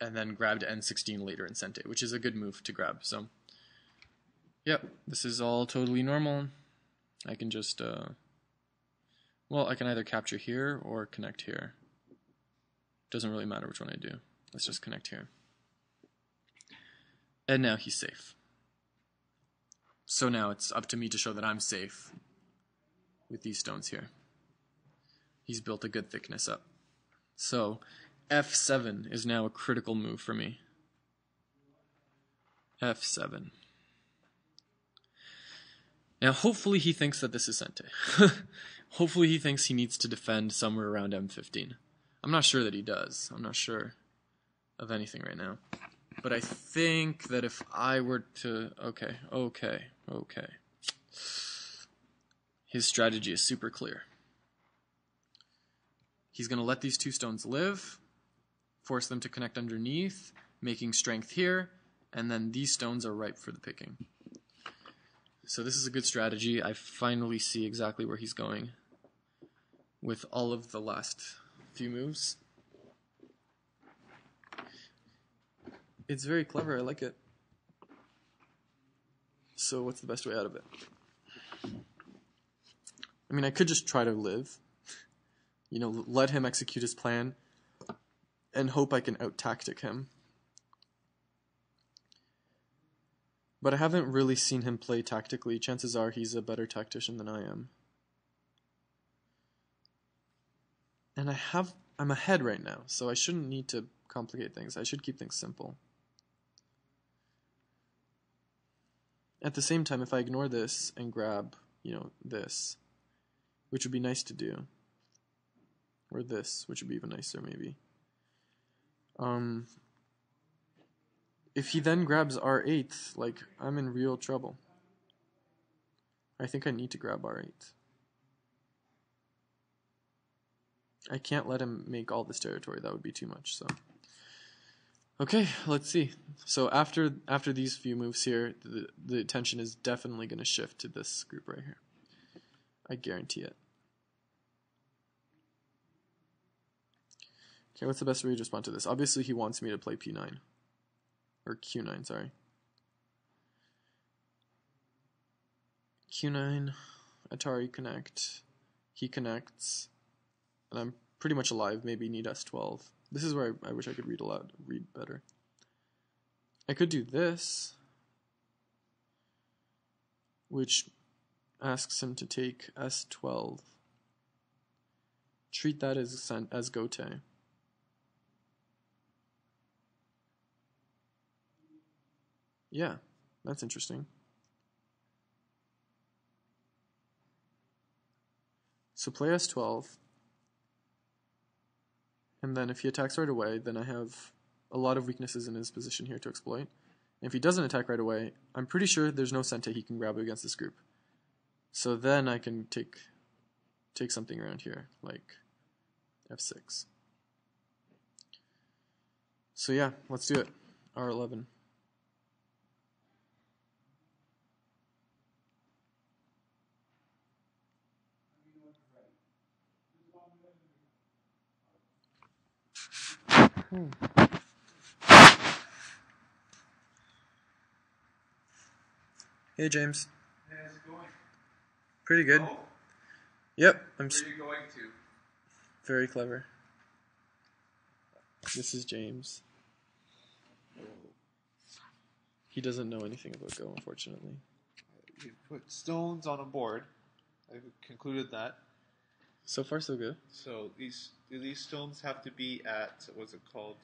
and then grabbed N16 later and sent it, which is a good move to grab. So, yep, this is all totally normal. I can just, well, I can either capture here or connect here. Doesn't really matter which one I do. Let's just connect here. And now he's safe. So now it's up to me to show that I'm safe with these stones here. He's built a good thickness up. So F7 is now a critical move for me. F7. Now hopefully he thinks that this is Sente. Hopefully he thinks he needs to defend somewhere around M15. I'm not sure that he does. I'm not sure of anything right now. But I think that if I were to... Okay. His strategy is super clear. He's going to let these two stones live, force them to connect underneath, making strength here, and then these stones are ripe for the picking. So this is a good strategy. I finally see exactly where he's going with all of the last few moves. It's very clever, I like it. So what's the best way out of it? I mean, I could just try to live, you know, let him execute his plan and hope I can out-tactic him. But I haven't really seen him play tactically. Chances are he's a better tactician than I am. And I'm ahead right now, so I shouldn't need to complicate things. I should keep things simple. At the same time, if I ignore this and grab, you know, this, which would be nice to do, or this, which would be even nicer maybe. If he then grabs R8, like, I'm in real trouble. I think I need to grab R8. I can't let him make all this territory, that would be too much, so. Okay, let's see. So after these few moves here, the attention is definitely going to shift to this group right here. I guarantee it. Okay, what's the best way to respond to this? Obviously he wants me to play P9. Or Q9, sorry. Q9, Atari connect. He connects. And I'm pretty much alive, maybe need S12. This is where I wish I could read better. I could do this, which asks him to take S12. Treat that as Gote. Yeah, that's interesting. So play S12. And then if he attacks right away, then I have a lot of weaknesses in his position here to exploit. And if he doesn't attack right away, I'm pretty sure there's no Sente he can grab against this group. So then I can take something around here, like F6. So yeah, let's do it. R11. Hey James. Hey, how's it going? Pretty good. Oh? Yep. Where are you going to? Very clever. This is James. He doesn't know anything about Go, unfortunately. You put stones on a board. I've concluded that. So far, so good. So these stones have to be at what's it called?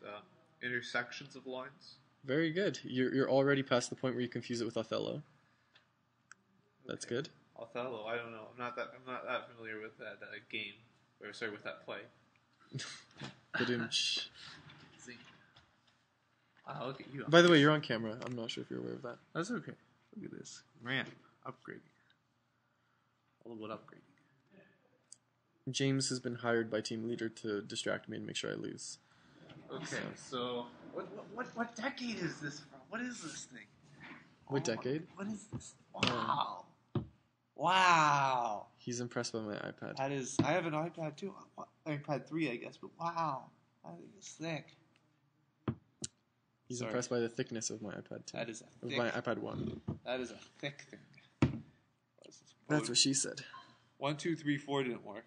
Intersections of lines. Very good. You're already past the point where you confuse it with Othello. That's Okay. good. Othello. I don't know. I'm not that familiar with that game. Or sorry, with that play. Ba-doom-tsh. See. Wow, look at you. By the way, you're on camera. I'm not sure if you're aware of that. That's okay. Look at this. Ramp. Upgrading. All about upgrading. James has been hired by TeamLeader to distract me and make sure I lose. Okay, so what decade is this from? What is this thing? What decade? What is this? Wow. Wow. He's impressed by my iPad. That is. I have an iPad too. iPad 3, I guess. But wow, that thing is thick. He's Sorry. impressed by the thickness of my iPad 2. That is a Of thick. my iPad 1. That is a thick thing. That's what she said. 1, 2, 3, 4 didn't work.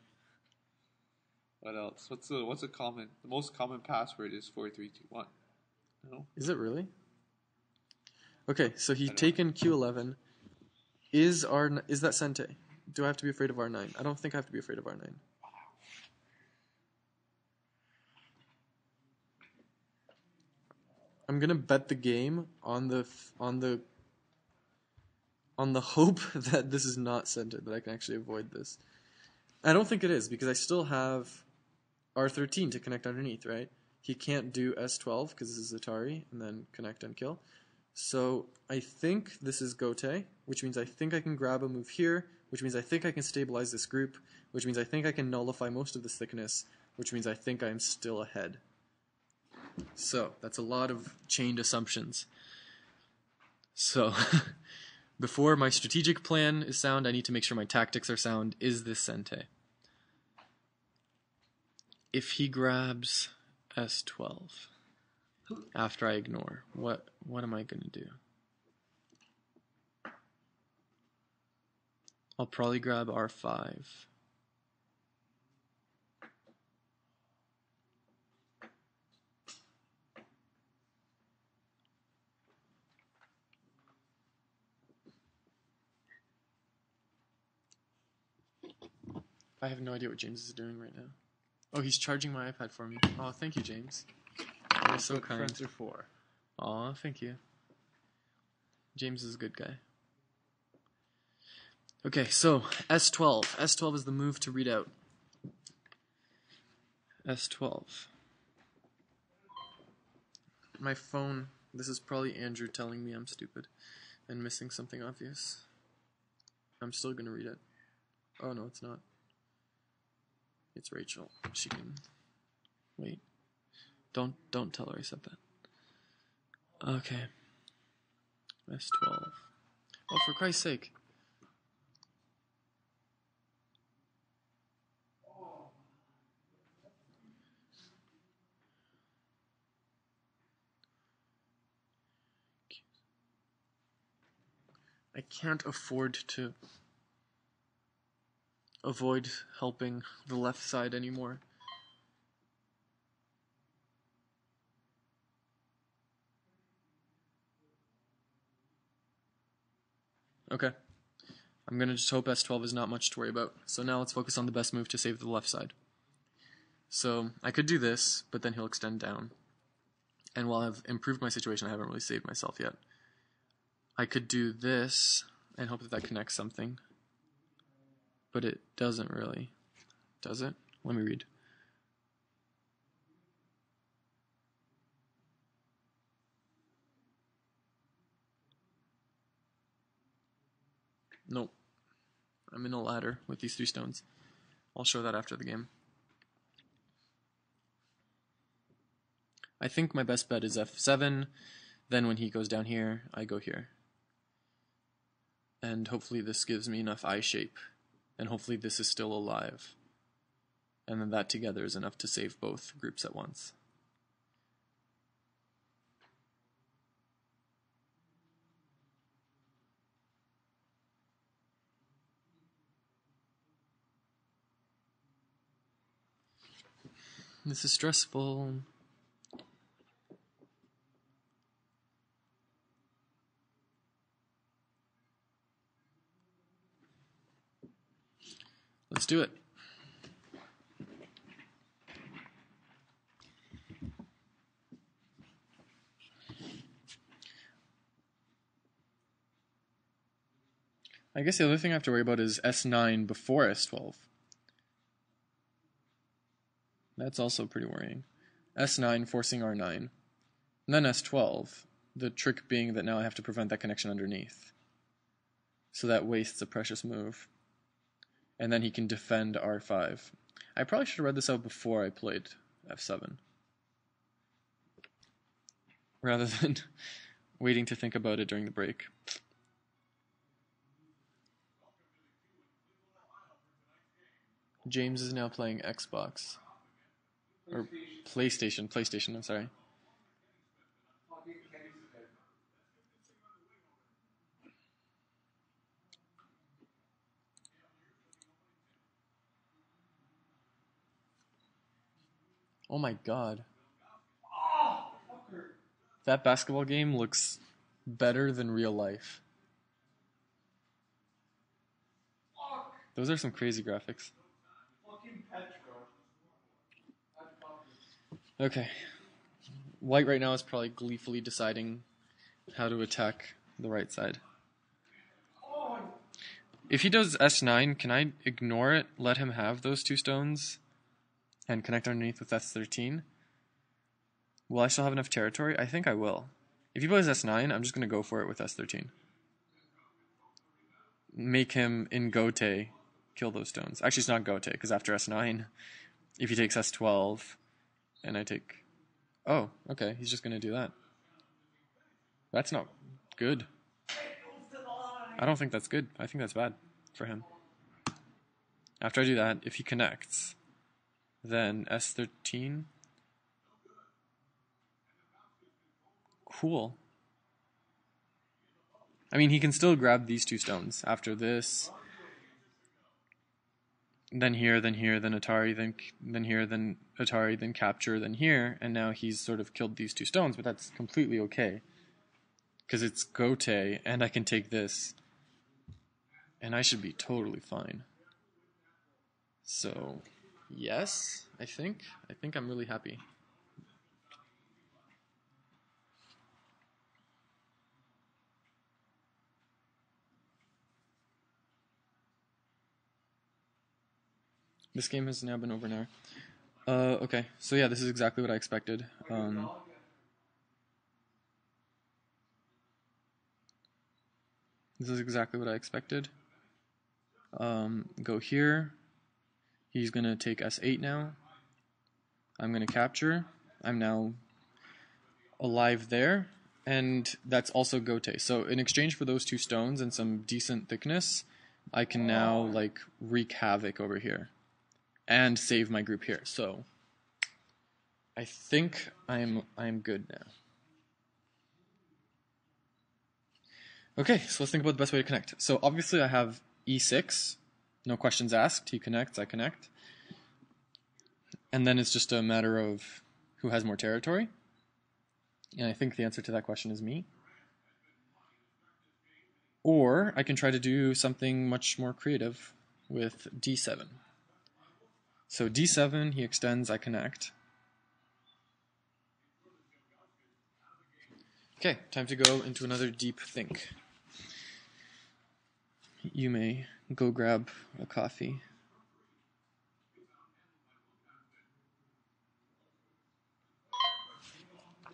What else? What's the common? The most common password is 4321. No. Is it really? Okay, so he's I don't taken Q11. Is that Sente? Do I have to be afraid of R9? I don't think I have to be afraid of R9. I'm gonna bet the game on the hope that this is not Sente, that I can actually avoid this. I don't think it is, because I still have R13 to connect underneath, right? He can't do S12 because this is Atari, and then connect and kill. So I think this is Gote, which means I think I can grab a move here, which means I think I can stabilize this group, which means I think I can nullify most of this thickness, which means I think I'm still ahead. So that's a lot of chained assumptions. So before my strategic plan is sound, I need to make sure my tactics are sound. Is this Sente? If he grabs S12 after I ignore, what am I going to do? I'll probably grab R5. I have no idea what James is doing right now. Oh, he's charging my iPad for me. Oh, thank you, James. That was so kind. Friends are for. Aw, thank you. James is a good guy. Okay, so S12. S12 is the move to read out. S12. My phone. This is probably Andrew telling me I'm stupid and missing something obvious. I'm still gonna read it. Oh no, it's not. It's Rachel. She can wait. Don't tell her I said that. Okay. S12. Oh, for Christ's sake. I can't afford to avoid helping the left side anymore. Okay. I'm going to just hope S12 is not much to worry about. So now let's focus on the best move to save the left side. So I could do this, but then he'll extend down. And while I've improved my situation, I haven't really saved myself yet. I could do this and hope that that connects something. But it doesn't really. Does it? Let me read. Nope. I'm in a ladder with these 3 stones. I'll show that after the game. I think my best bet is F7. Then when he goes down here, I go here. And hopefully this gives me enough eye shape. And hopefully this is still alive. And then that together is enough to save both groups at once. This is stressful. Let's do it. I guess the other thing I have to worry about is S9 before S12. That's also pretty worrying. S9 forcing R9. And then S12. The trick being that now I have to prevent that connection underneath. So that wastes a precious move. And then he can defend R5. I probably should have read this out before I played F7. Rather than waiting to think about it during the break. James is now playing Xbox. Or PlayStation, I'm sorry. Oh my god. That basketball game looks better than real life. Those are some crazy graphics. Okay. White right now is probably gleefully deciding how to attack the right side. If he does S9, can I ignore it, let him have those two stones, and connect underneath with S13? Will I still have enough territory? I think I will. If he plays S9, I'm just going to go for it with S13. Make him, in Gote, kill those stones. Actually, it's not Gote, because after S9, if he takes S12, and I take... Oh, okay, he's just going to do that. That's not good. I don't think that's good. I think that's bad for him. After I do that, if he connects, then S13... Cool. I mean, he can still grab these two stones after this. Then here, then here, then Atari, then here, then Atari, then capture, then here. And now he's sort of killed these two stones, but that's completely okay. Because it's Gote, and I can take this. And I should be totally fine. So, yes, I think I'm really happy. This game has now been over an hour. Okay, so yeah, this is exactly what I expected. This is exactly what I expected. Go here. He's going to take S8 now. I'm going to capture. I'm now alive there. And that's also Gote. So in exchange for those two stones and some decent thickness, I can now like wreak havoc over here. And save my group here. So I think I'm good now. Okay, so let's think about the best way to connect. So obviously I have E6, no questions asked. He connects, I connect. And then it's just a matter of who has more territory. And I think the answer to that question is me. Or I can try to do something much more creative with D7. So D7, he extends, I connect. Okay, time to go into another deep think. You may go grab a coffee.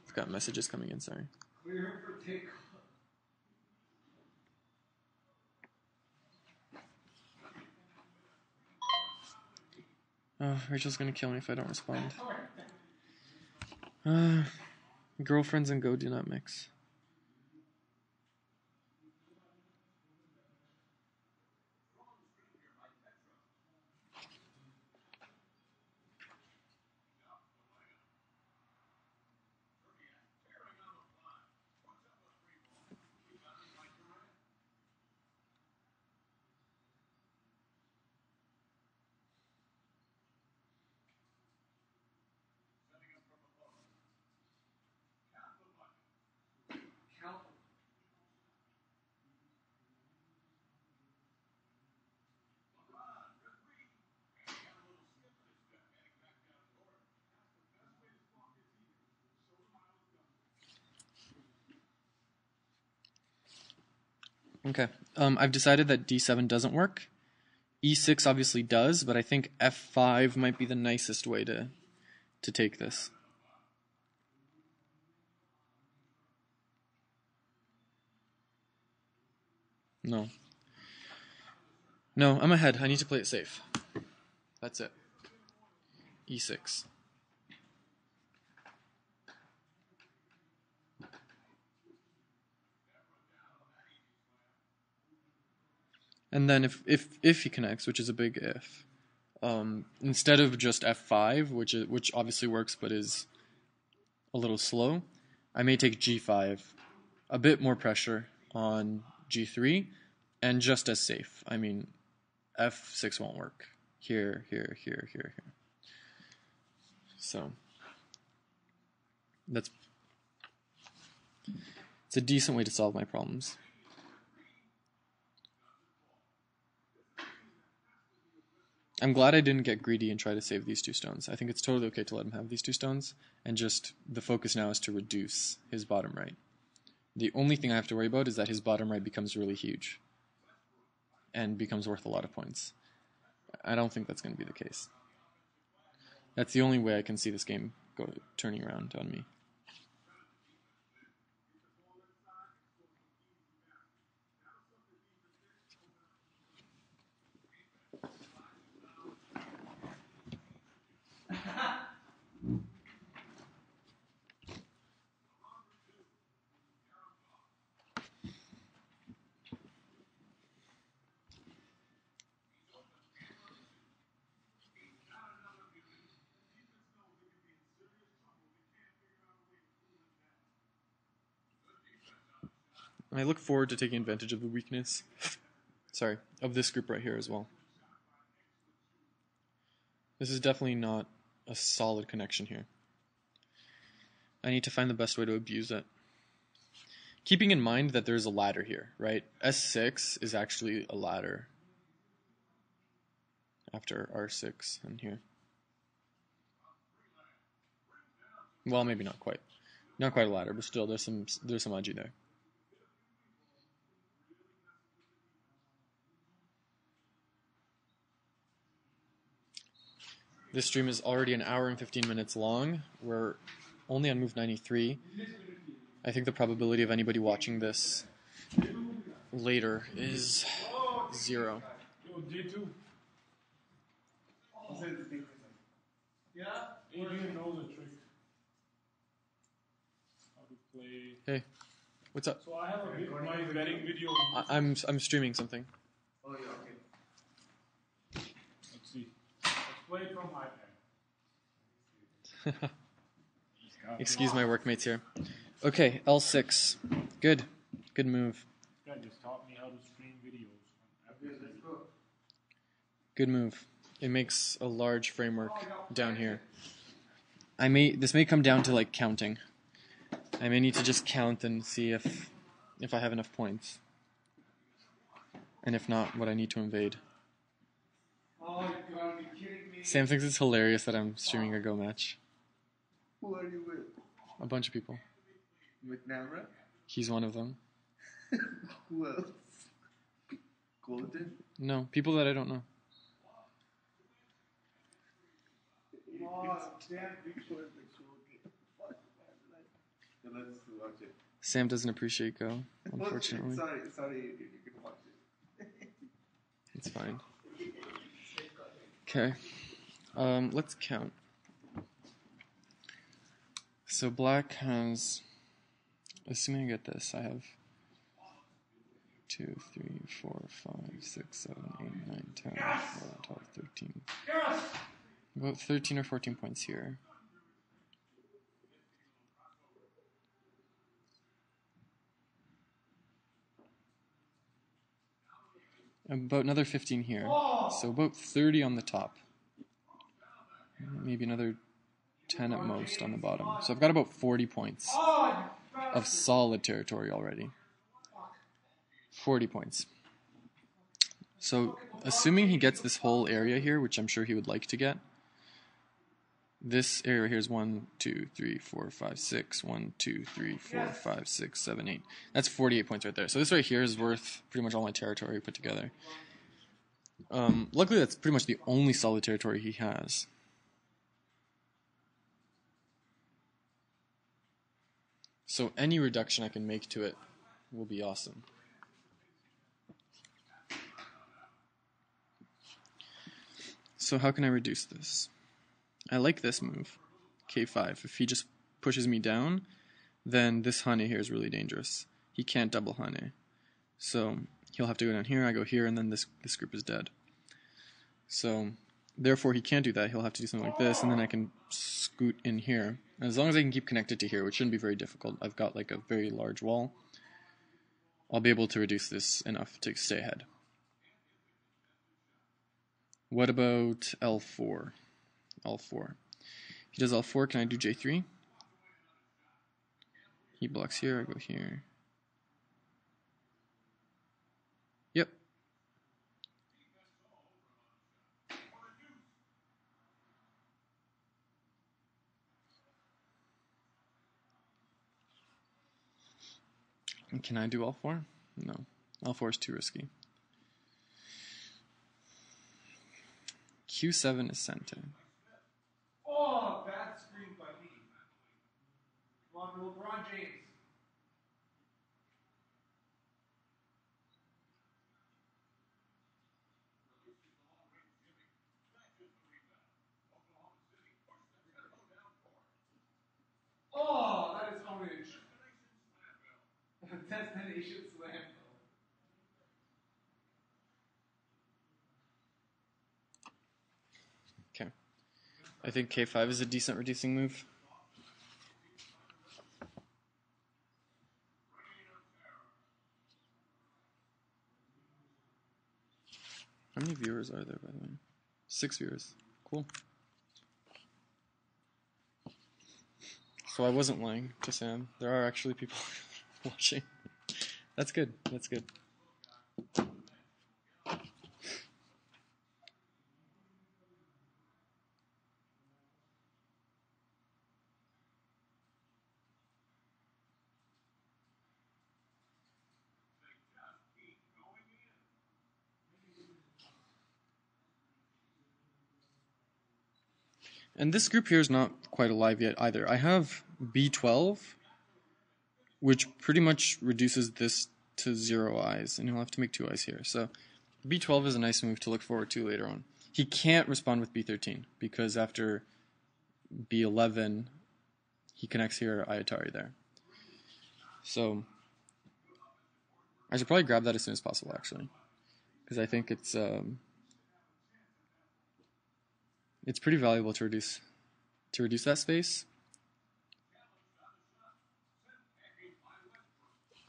I've got messages coming in, sorry. Oh, Rachel's gonna kill me if I don't respond. Girlfriends and Go do not mix. Okay. I've decided that d7 doesn't work. e6 obviously does, but I think f5 might be the nicest way to take this. No. No, I'm ahead. I need to play it safe. That's it. e6. And then if he connects, which is a big if, instead of just f5, which obviously works but is a little slow, I may take g5, a bit more pressure on g3, and just as safe. I mean, f6 won't work. Here. So it's a decent way to solve my problems. I'm glad I didn't get greedy and try to save these 2 stones. I think it's totally okay to let him have these 2 stones, and just the focus now is to reduce his bottom right. The only thing I have to worry about is that his bottom right becomes really huge and becomes worth a lot of points. I don't think that's going to be the case. That's the only way I can see this game turning around on me. I look forward to taking advantage of the weakness, of this group right here as well. This is definitely not a solid connection here. I need to find the best way to abuse it. Keeping in mind that there's a ladder here, right? S6 is actually a ladder after R6 and here. Well, maybe not quite. Not quite a ladder, but still there's some aji there. This stream is already an hour and 15 minutes long. We're only on move 93. I think the probability of anybody watching this later is 0. Yeah? Adrian knows a trick. How to play. Hey, what's up? So I have my betting video. I'm streaming something. Oh, yeah, okay. Let's see. Let's play it from iPad. Excuse my workmates here. Okay, L6. Good move. This guy just taught me how to stream videos. Let's go. Good move. It makes a large framework down here. This may come down to like counting. I may need to just count and see if I have enough points. And if not, what I need to invade. Oh, you gotta be kidding me. Sam thinks it's hilarious that I'm streaming a Go match. Who are you with? A bunch of people. With Namra? He's one of them. Who else? Golden? No, people that I don't know. Oh, damn, big short, big short. Fuck, man. Let's watch it. Sam doesn't appreciate Go, unfortunately. Sorry, you can watch it. It's fine. Okay. Let's count. So black has, assuming I get this, I have 2, 3, 4, 5, 6, 7, 8, 9, 10, 11, 12, 13. About 13 or 14 points here. About another 15 here. So about 30 on the top. Maybe another 10 at most on the bottom. So I've got about 40 points of solid territory already. 40 points. So assuming he gets this whole area here, which I'm sure he would like to get, this area here is 1, 2, 3, 4, 5, 6. 1, 2, 3, 4, 5, 6, 7, 8. That's 48 points right there. So this right here is worth pretty much all my territory put together. Luckily, that's pretty much the only solid territory he has. So any reduction I can make to it will be awesome. So how can I reduce this? I like this move, k5. If he just pushes me down, then this Hane here is really dangerous. He can't double Hane. So he'll have to go down here, I go here, and then this group is dead. So therefore he can't do that. He'll have to do something like this, and then I can scoot in here. As long as I can keep connected to here, which shouldn't be very difficult. I've got like a very large wall. I'll be able to reduce this enough to stay ahead. What about L4? L4. If he does L4, can I do J3? He blocks here, I go here. Yep. Can I do L4? No. L4 is too risky. Q7 is center. Oh, bad screen by me. Come on, LeBron James. Oh, that is orange. Destination slam. Okay. I think K5 is a decent reducing move. How many viewers are there, by the way? 6 viewers. Cool. So I wasn't lying to Sam. There are actually people watching. That's good. That's good. And this group here is not quite alive yet either. I have B12, which pretty much reduces this to 0 eyes, and he'll have to make 2 eyes here. So B12 is a nice move to look forward to later on. He can't respond with B13, because after B11, he connects here, Ayatari there. So I should probably grab that as soon as possible, actually, because I think it's pretty valuable to reduce that space,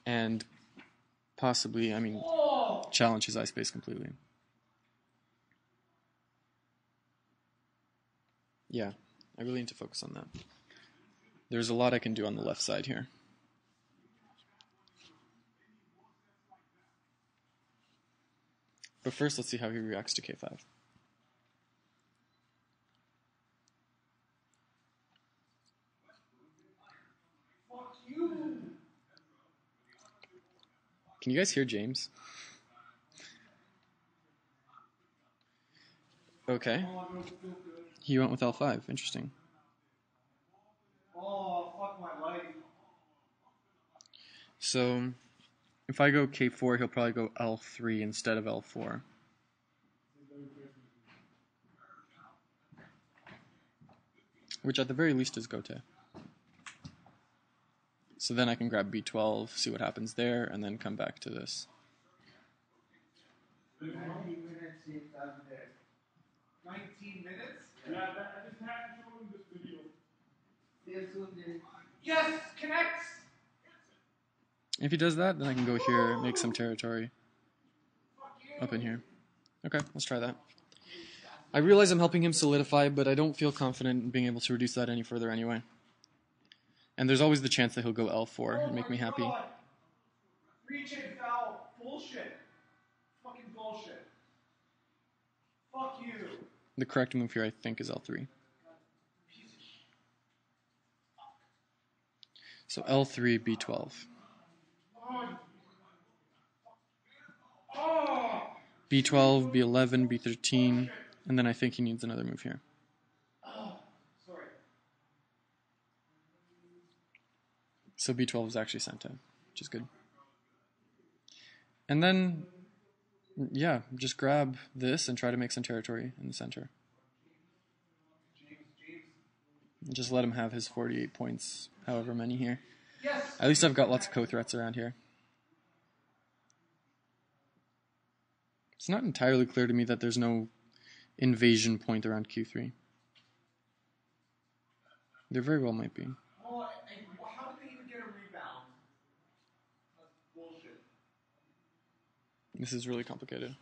and possibly, I mean, challenge his eye space completely. Yeah, I really need to focus on that. There's a lot I can do on the left side here. But first, let's see how he reacts to K5. Can you guys hear James? Okay. He went with L5. Interesting. Oh, fuck my life. So, if I go K4, he'll probably go L3 instead of L4. Which at the very least is Gote. So then I can grab B12, see what happens there, and then come back to this. 19 minutes since I'm there. 19 minutes? Yeah, I just had to show him this video. Yes, connects! If he does that, then I can go here, make some territory up in here. Okay, let's try that. I realize I'm helping him solidify, but I don't feel confident in being able to reduce that any further anyway. And there's always the chance that he'll go L4 and make me happy. God. Reach and foul. Bullshit. Fucking bullshit. Fuck you. The correct move here, I think, is L3. Piece of So L3, B12. B12, B11, B13, and then I think he needs another move here. So B12 is actually sent in, which is good. And then, yeah, just grab this and try to make some territory in the center. And just let him have his 48 points, however many here. At least I've got lots of co-threats around here. It's not entirely clear to me that there's no invasion point around Q3. There very well might be. Well, how did they even get a rebound? That's bullshit. This is really complicated.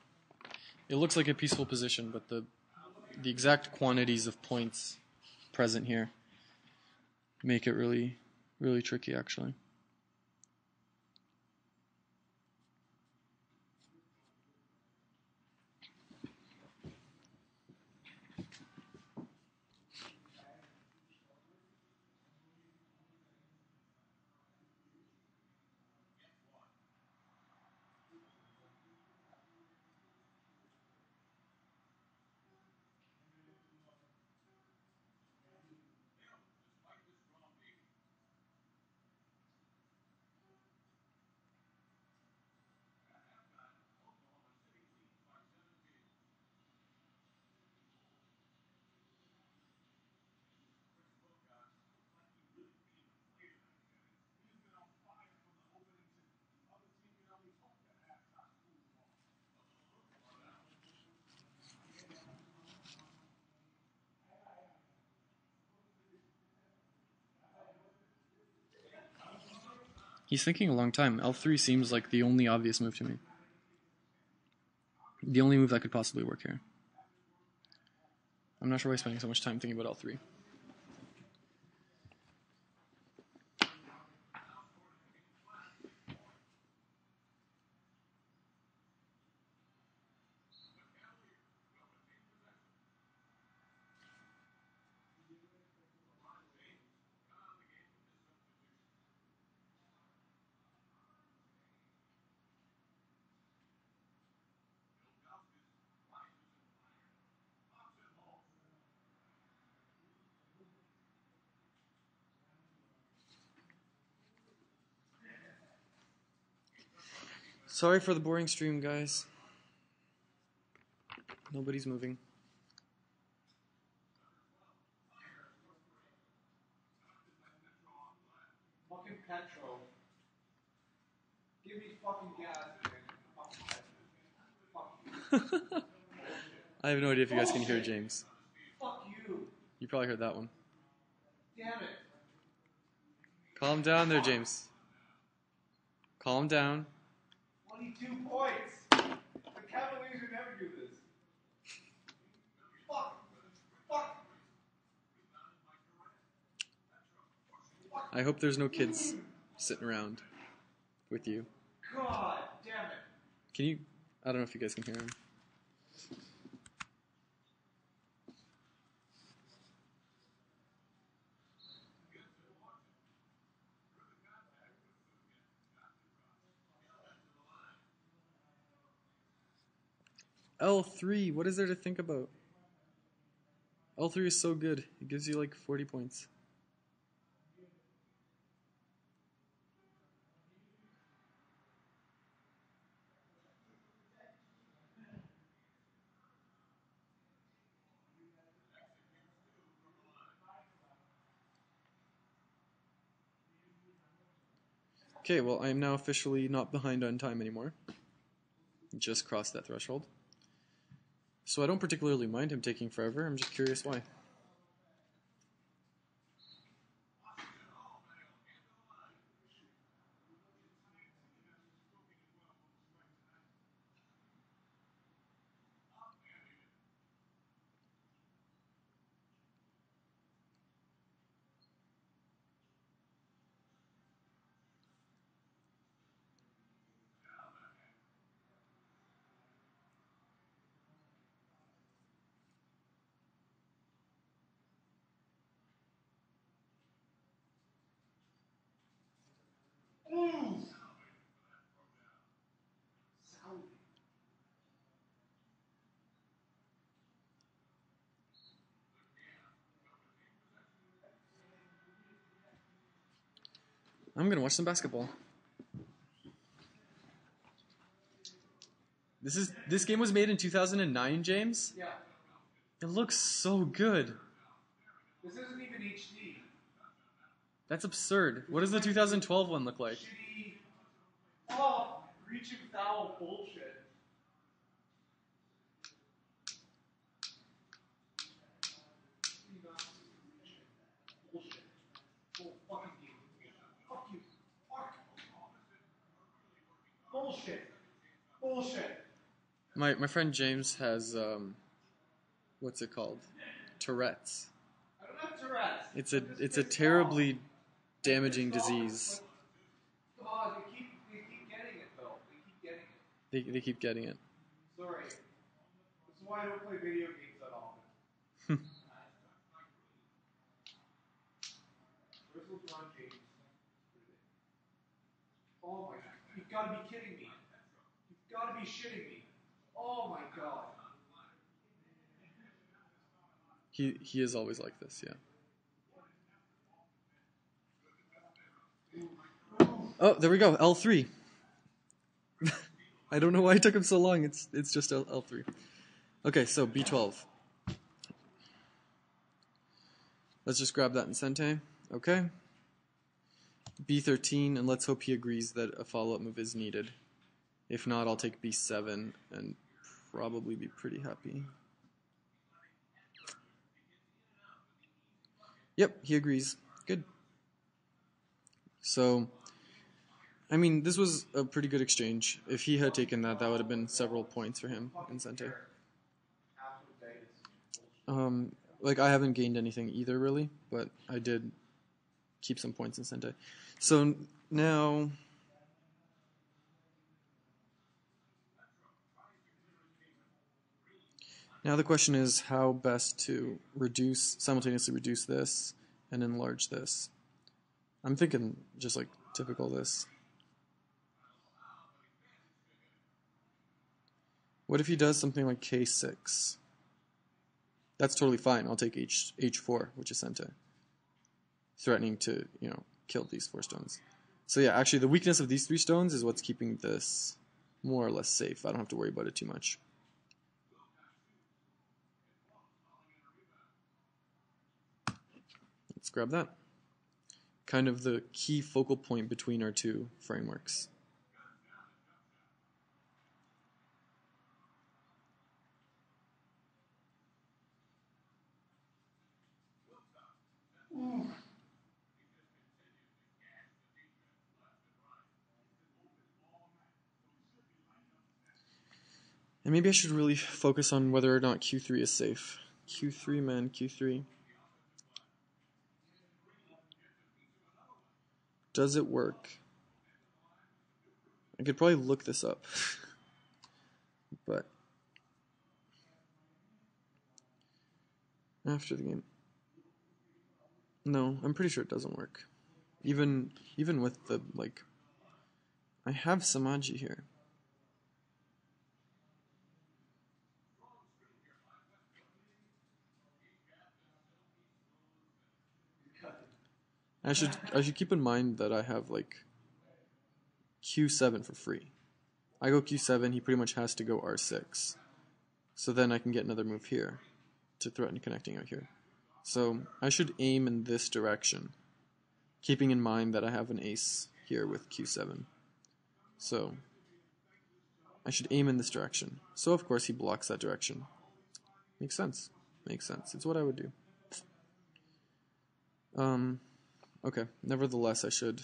It looks like a peaceful position, but the exact quantities of points present here make it really, really tricky, actually. He's thinking a long time. L3 seems like the only obvious move to me. The only move that could possibly work here. I'm not sure why he's spending so much time thinking about L3. Sorry for the boring stream, guys. Nobody's moving. Fucking Petro. Give me fucking gas, man. Fuck you. I have no idea if you guys can hear James. Fuck you. You probably heard that one. Damn it. Calm down there, James. Calm down. 22 points. The Cavaliers would never do this. Fuck. Fuck. I hope there's no kids sitting around with you. God damn it. Can you... I don't know if you guys can hear him. L3, what is there to think about? L3 is so good. It gives you like 40 points. Okay, well, I am now officially not behind on time anymore. Just crossed that threshold. So I don't particularly mind him taking forever. I'm just curious why. I'm gonna watch some basketball. This game was made in 2009, James. Yeah. It looks so good. This isn't even HD. That's absurd. What does the 2012 one look like? Shitty. Oh, reaching foul bullshit. Bullshit. Full fucking game. Fuck you. Fuck. Bullshit. Bullshit. My friend James has what's it called? Tourette's. I don't have Tourette's. It's a terribly damaging disease. God, they keep getting it though. They keep getting it. They keep getting it. Sorry. This is why I don't play video games that often. Where's LeBron James? Oh my god. You've got to be kidding me. You've got to be shitting me. Oh my god. He is always like this, yeah. Oh, there we go. L3. I don't know why it took him so long. It's just L3. Okay, so B12. Let's just grab that in Sente. Okay. B13, and let's hope he agrees that a follow-up move is needed. If not, I'll take B7 and probably be pretty happy. Yep, he agrees. Good. So, I mean, this was a pretty good exchange. If he had taken that, that would have been several points for him in Sente. Like, I haven't gained anything either, really, but I did keep some points in Sente. So, now... Now the question is how best to simultaneously reduce this and enlarge this. I'm thinking just like typical this. What if he does something like K6? That's totally fine. I'll take H4, which is Sente. Threatening to, kill these 4 stones. So yeah, actually the weakness of these 3 stones is what's keeping this more or less safe. I don't have to worry about it too much. Let's grab that. Kind of the key focal point between our 2 frameworks. And maybe I should really focus on whether or not Q3 is safe. Q3, man, Q3. Does it work? I could probably look this up. But after the game. No, I'm pretty sure it doesn't work. Even with the, I have Samaji here. I should keep in mind that I have Q7 for free. I go Q7, he pretty much has to go R6. So then I can get another move here to threaten connecting out here. So I should aim in this direction, keeping in mind that I have an ace here with Q7. So I should aim in this direction. So of course he blocks that direction. Makes sense. Makes sense. It's what I would do. Okay, nevertheless, I should...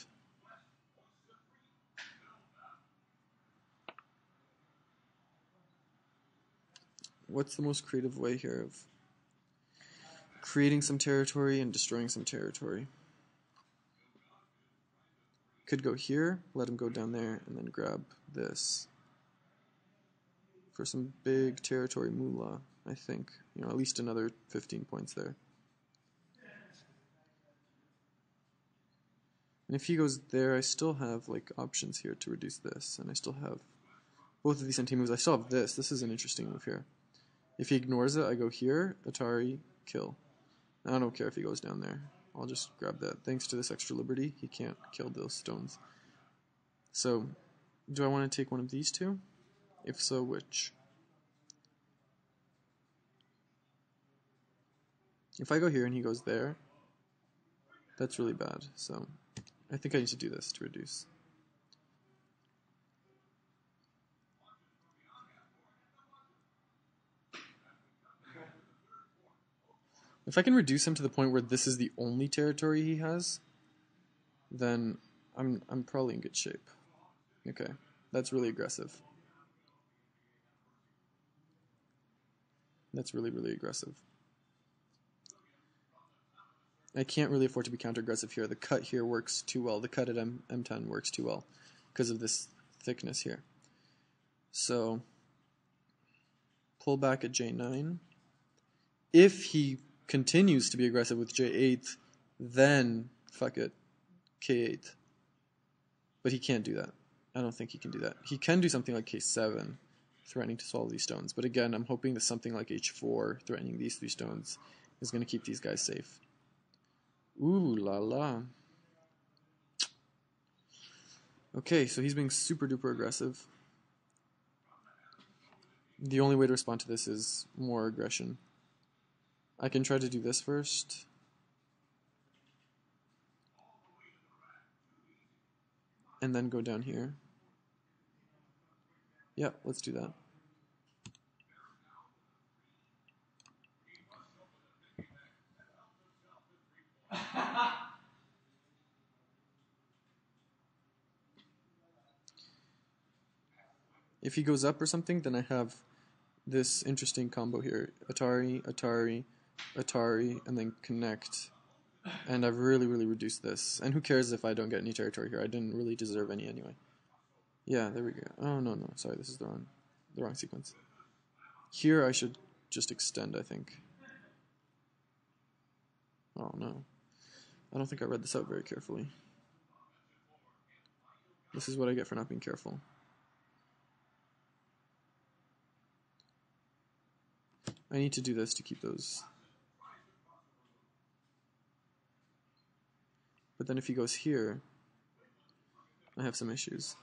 What's the most creative way here of creating some territory and destroying some territory? Could go here, let him go down there, and then grab this for some big territory moolah, I think. At least another 15 points there. And if he goes there, I still have options here to reduce this, and I still have both of these anti-moves. I still have this. This is an interesting move here. If he ignores it, I go here, Atari, kill. I don't care if he goes down there. I'll just grab that. Thanks to this extra liberty, he can't kill those stones. So, do I want to take one of these two? If so, which? If I go here and he goes there, that's really bad. So, I think I need to do this to reduce. If I can reduce him to the point where this is the only territory he has, then I'm probably in good shape. Okay, that's really aggressive. That's really, really aggressive. I can't really afford to be counter-aggressive here. The cut here works too well. The cut at M10 works too well because of this thickness here. So, pull back at J9. If he continues to be aggressive with J8, then fuck it, K8. But he can't do that. I don't think he can do that. He can do something like K7, threatening to swallow these stones. But again, I'm hoping that something like H4, threatening these 3 stones, is going to keep these guys safe. Ooh la la. Okay, so he's being super duper aggressive. The only way to respond to this is more aggression. I can try to do this first. And then go down here. Yeah, let's do that. If he goes up or something, then I have this interesting combo here. Atari, Atari, Atari, and then connect. And I've really, really reduced this. And who cares if I don't get any territory here? I didn't really deserve any anyway. Yeah, there we go. Oh, no, no. Sorry, this is the wrong sequence. Here I should just extend, I think. Oh, no. I don't think I read this out very carefully. This is what I get for not being careful. I need to do this to keep those. But then if he goes here, I have some issues.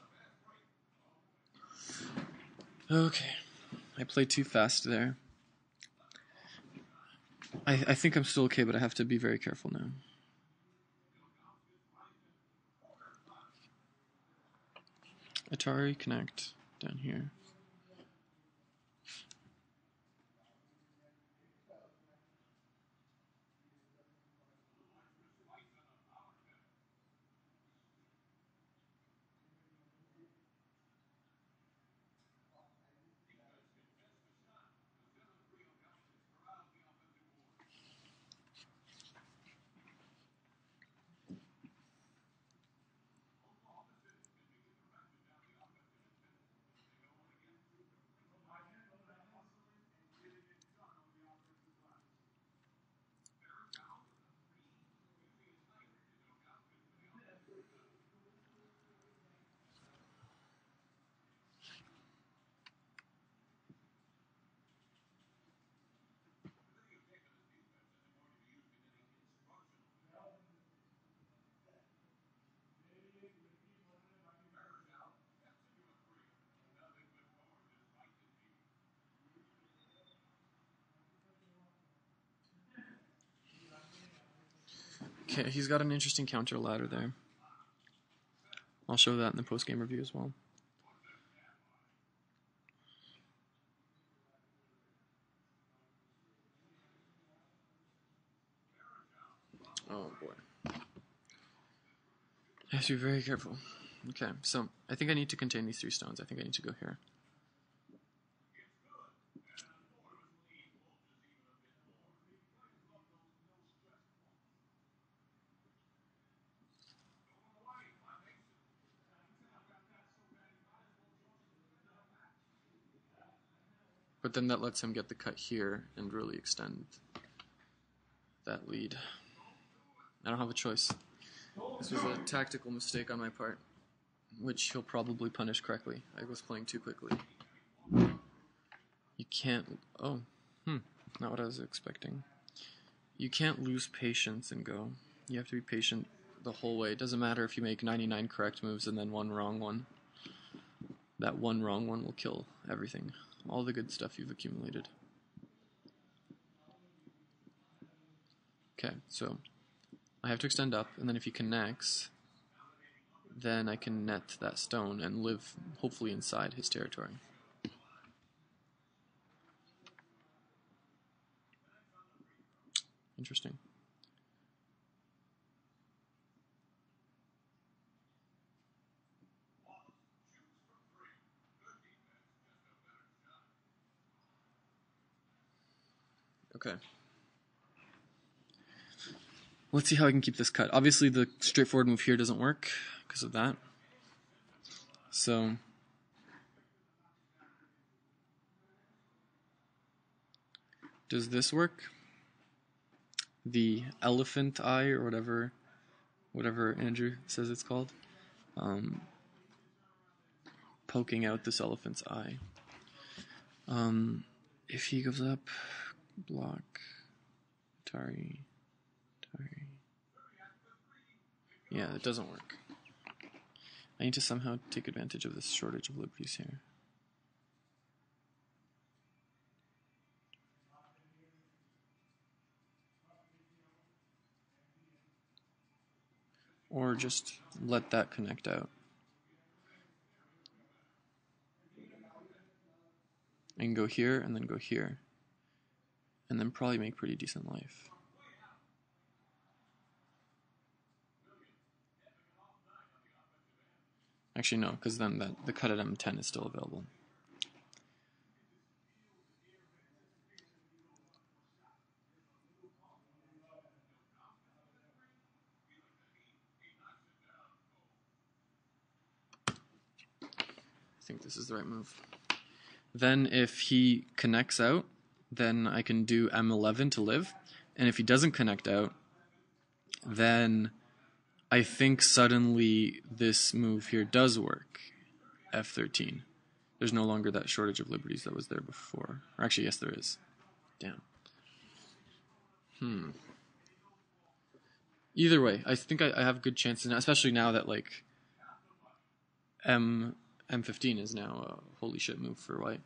Okay. I played too fast there. I think I'm still okay, but I have to be very careful now. Atari, connect, down here. Okay, he's got an interesting counter ladder there. I'll show that in the post-game review as well. Oh boy. I have to be very careful. Okay, so I think I need to contain these 3 stones. I think I need to go here. But then that lets him get the cut here and really extend that lead. I don't have a choice. This was a tactical mistake on my part, which he'll probably punish correctly. I was playing too quickly. You can't... Oh, not what I was expecting. You can't lose patience and go. You have to be patient the whole way. It doesn't matter if you make 99 correct moves and then one wrong one. That one wrong one will kill everything. All the good stuff you've accumulated. Okay, so I have to extend up, and then if he connects, then I can net that stone and live hopefully inside his territory. Interesting. Okay. Let's see how I can keep this cut. Obviously the straightforward move here doesn't work because of that. So does this work? The elephant eye or whatever Andrew says it's called. Poking out this elephant's eye. If he goes up, block, Atari. Yeah, it doesn't work. I need to somehow take advantage of this shortage of liberties here. Or just let that connect out. And go here, and then go here. And then probably make pretty decent life. Actually, no, because then the cut at M10 is still available. I think this is the right move. Then if he connects out, then I can do M11 to live. And if he doesn't connect out, then I think suddenly this move here does work. F13. There's no longer that shortage of liberties that was there before. Or actually, yes, there is. Damn. Either way, I think I have good chances now, especially now that like M15 is now a holy shit move for white.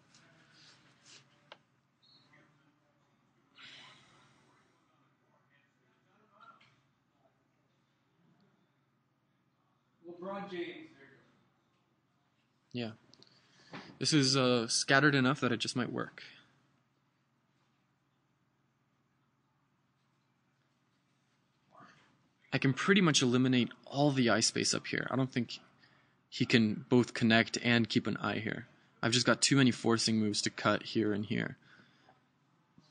LeBron James. Yeah. This is scattered enough that it just might work. I can pretty much eliminate all the eye space up here. I don't think he can both connect and keep an eye here. I've just got too many forcing moves to cut here and here.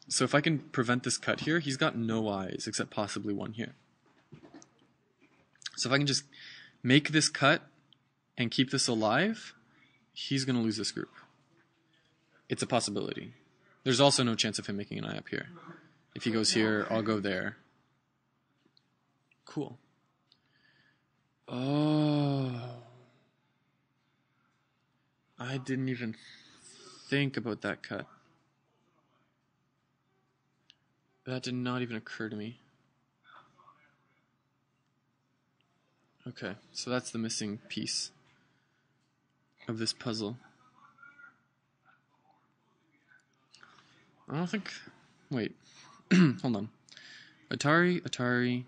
So if I can prevent this cut here, he's got no eyes except possibly one here. So if I can just make this cut and keep this alive, he's going to lose this group. It's a possibility. There's also no chance of him making an eye up here. If he goes here, I'll go there. Cool. Oh. I didn't even think about that cut. That did not even occur to me. Okay, so that's the missing piece of this puzzle. I don't think... Wait. Hold on. Atari.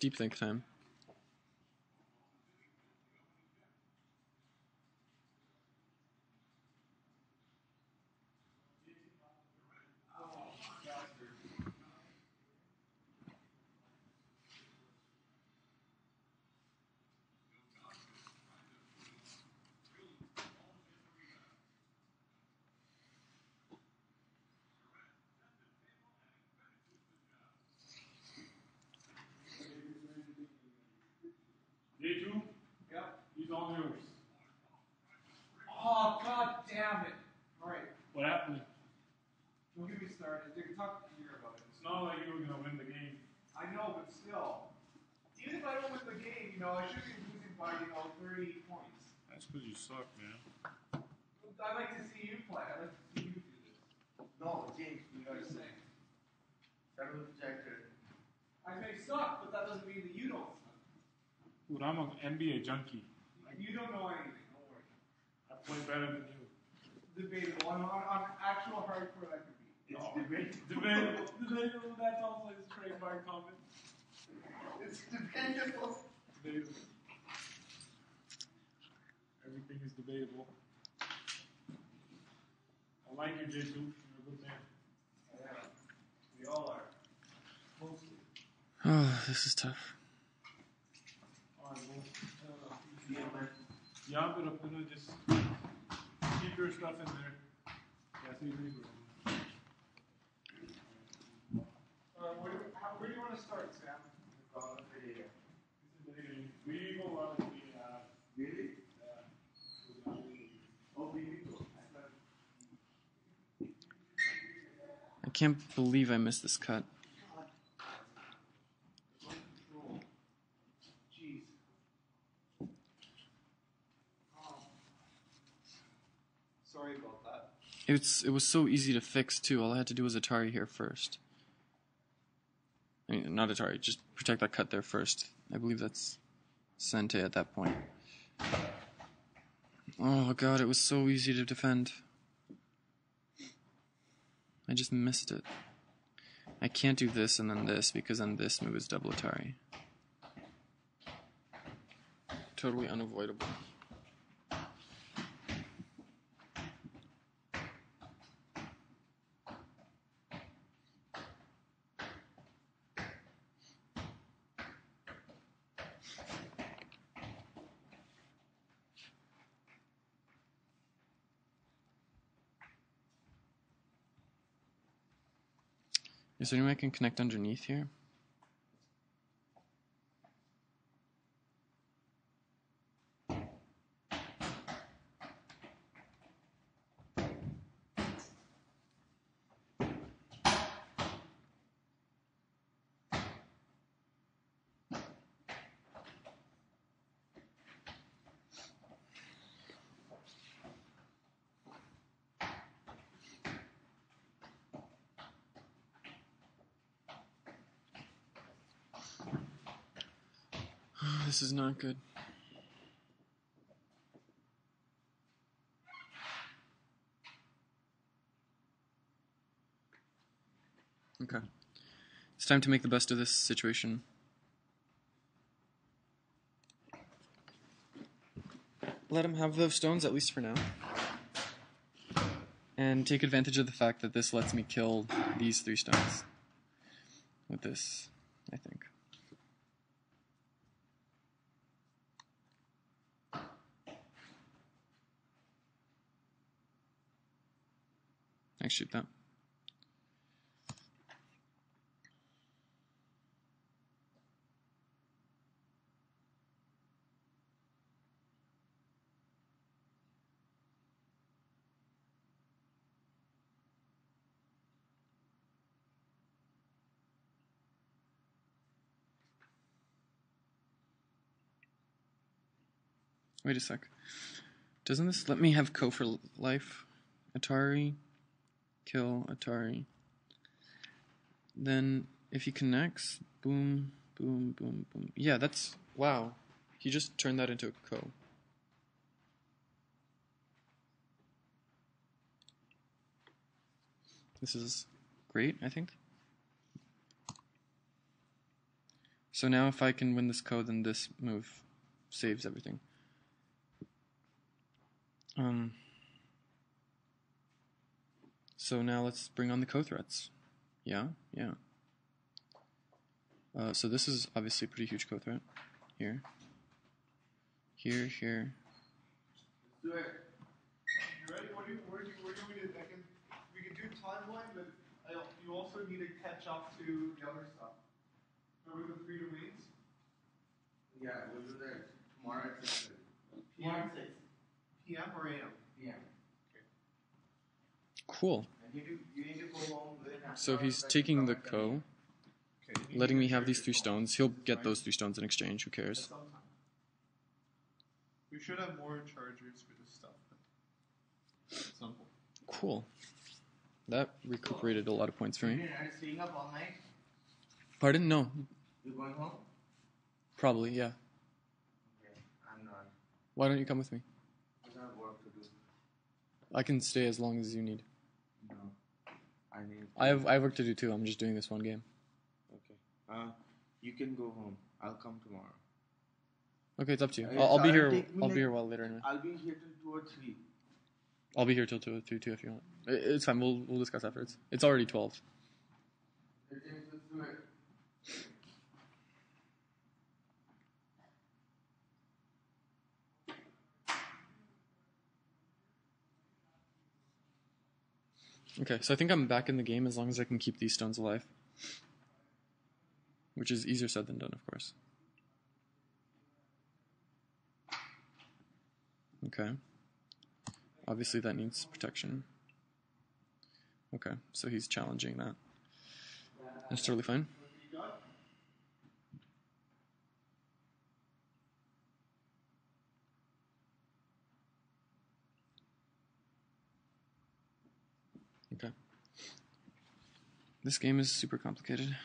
Deep think time. Day 2? Yep. He's all yours. Oh, god damn it. Alright, What happened? don't get me started. You can talk to Peter about it. It's not like you were going to win the game. I know, but still. Even if I don't win the game, I should be losing by, 30 points. That's because you suck, man. I'd like to see you play. I'd like to see you do this. No, James, you gotta say. That was rejected. I may suck, but that doesn't mean that you don't suck. Dude, I'm an NBA junkie. You don't know anything, don't worry. I play better than you. Debatable. On actual hardcore, I could be. It's debatable. Debatable. Debatable, that's also his trademark comment. It's debatable. Debatable. Everything is debatable. I like you, J2. You're a good man. Yeah. We all are. Mostly. Oh, this is tough. Alright, well, Yeah, man. yeah, but I'm gonna just keep your stuff in there. Yeah, see you later. Where do you want to start, Sam? We go out and we, Really? uh, Oh, we go. I can't believe I missed this cut. Jeez. Sorry about that. It was so easy to fix too. All I had to do was Atari here first. I mean, not Atari, just protect that cut there first. I believe that's Sente at that point. Oh god, it was so easy to defend. I just missed it. I can't do this and then this because then this move is double Atari. Totally unavoidable. Is there any way I can connect underneath here? This is not good. Okay. It's time to make the best of this situation. Let him have those stones, at least for now. And take advantage of the fact that this lets me kill these 3 stones. With this, I think. I shoot that. Wait a sec. Doesn't this let me have Ko for life? Atari, kill, Atari. Then, if he connects, boom, boom, boom, boom. Yeah, that's... Wow. He just turned that into a Ko. This is great, I think. So now if I can win this Ko, then this move saves everything. So now let's bring on the Ko threats. Yeah, yeah. So this is obviously a pretty huge Ko threat. Here. Here, here. Do it. You ready? Where do you want me to? We can do timeline, but you also need to catch up to the other stuff. Remember the 3 domains? Yeah, we'll do that tomorrow at 6. PM? PM or AM? PM. Cool. And you need to go home with So he's taking the Ko, Okay. letting me have these 3 stones. He'll get those 3 stones in exchange, who cares? Sometime. We should have more chargers for this stuff. At some point. Cool. That recuperated a lot of points for me. Are you staying up all night? Pardon? No. You going home? Probably, yeah. Okay, I'm not. Why don't you come with me? I got work to do. I can stay as long as you need. No, I need. I have work to do too. I'm just doing this one game. Okay. You can go home. I'll come tomorrow. Okay, it's up to you. It's I'll be alright, here. take me I'll be like- here a while later anyway. I'll be here till 2 or 3. I'll be here till 2 too if you want. It's fine. We'll discuss afterwards. It's already 12. Let's do it. Okay, so I think I'm back in the game as long as I can keep these stones alive. Which is easier said than done, of course. Okay. Obviously that needs protection. Okay, so he's challenging that. That's totally fine. Okay. This game is super complicated.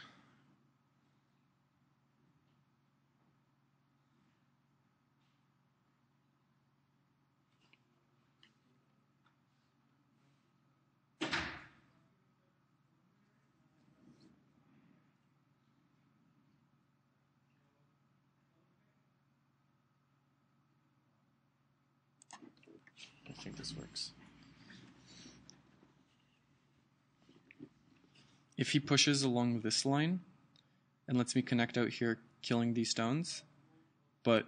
I think this works. If he pushes along this line and lets me connect out here, killing these stones, but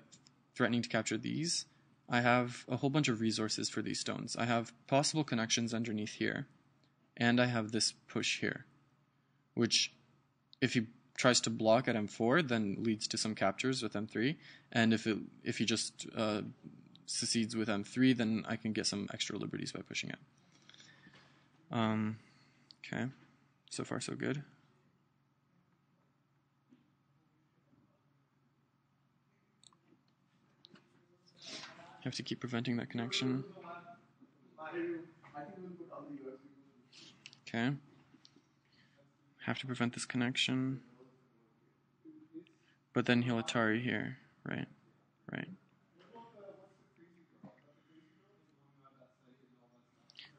threatening to capture these, I have a whole bunch of resources for these stones. I have possible connections underneath here, and I have this push here, which if he tries to block at M4, then leads to some captures with M3, and if he just succeeds with M3, then I can get some extra liberties by pushing it. Okay, so far so good. Have to keep preventing that connection. Okay. Have to prevent this connection. But then he'll Atari here. Right. Right.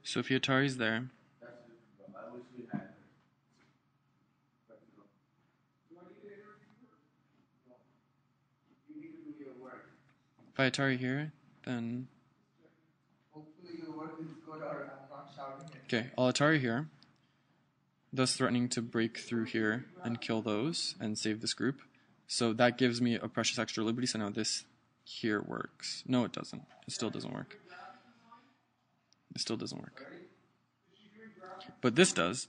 So if he Atari's there. I wish we had. You need to do your work. If I Atari here, then. Hopefully your work is good or I'm not shouting it. Okay, I'll Atari here. Thus threatening to break through here and kill those and save this group. So that gives me a precious extra liberty, so now this here works. No, it doesn't. It still doesn't work. It still doesn't work. But this does.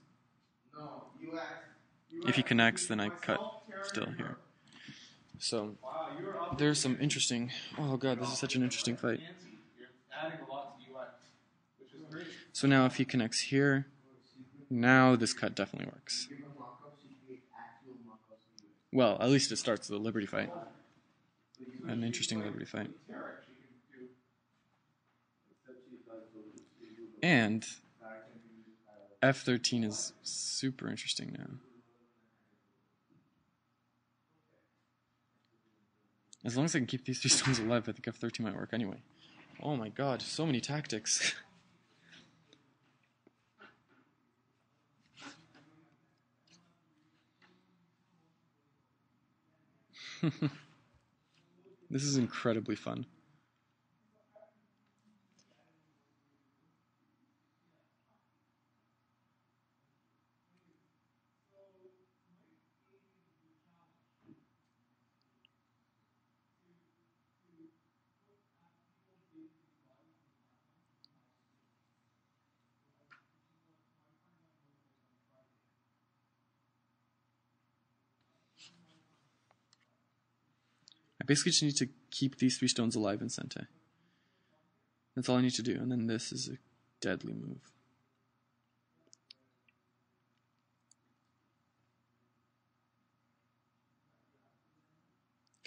No, you asked. If he connects, then I cut still here. So there's some interesting... Oh god, this is such an interesting fight. You're adding a lot to UX, which is great. So now if he connects here, now this cut definitely works. Well, at least it starts the liberty fight. An interesting liberty fight. And F13 is super interesting now. As long as I can keep these 3 stones alive, I think F13 might work anyway. Oh my god, so many tactics. This is incredibly fun. I basically just need to keep these 3 stones alive in Sente. That's all I need to do, and then this is a deadly move.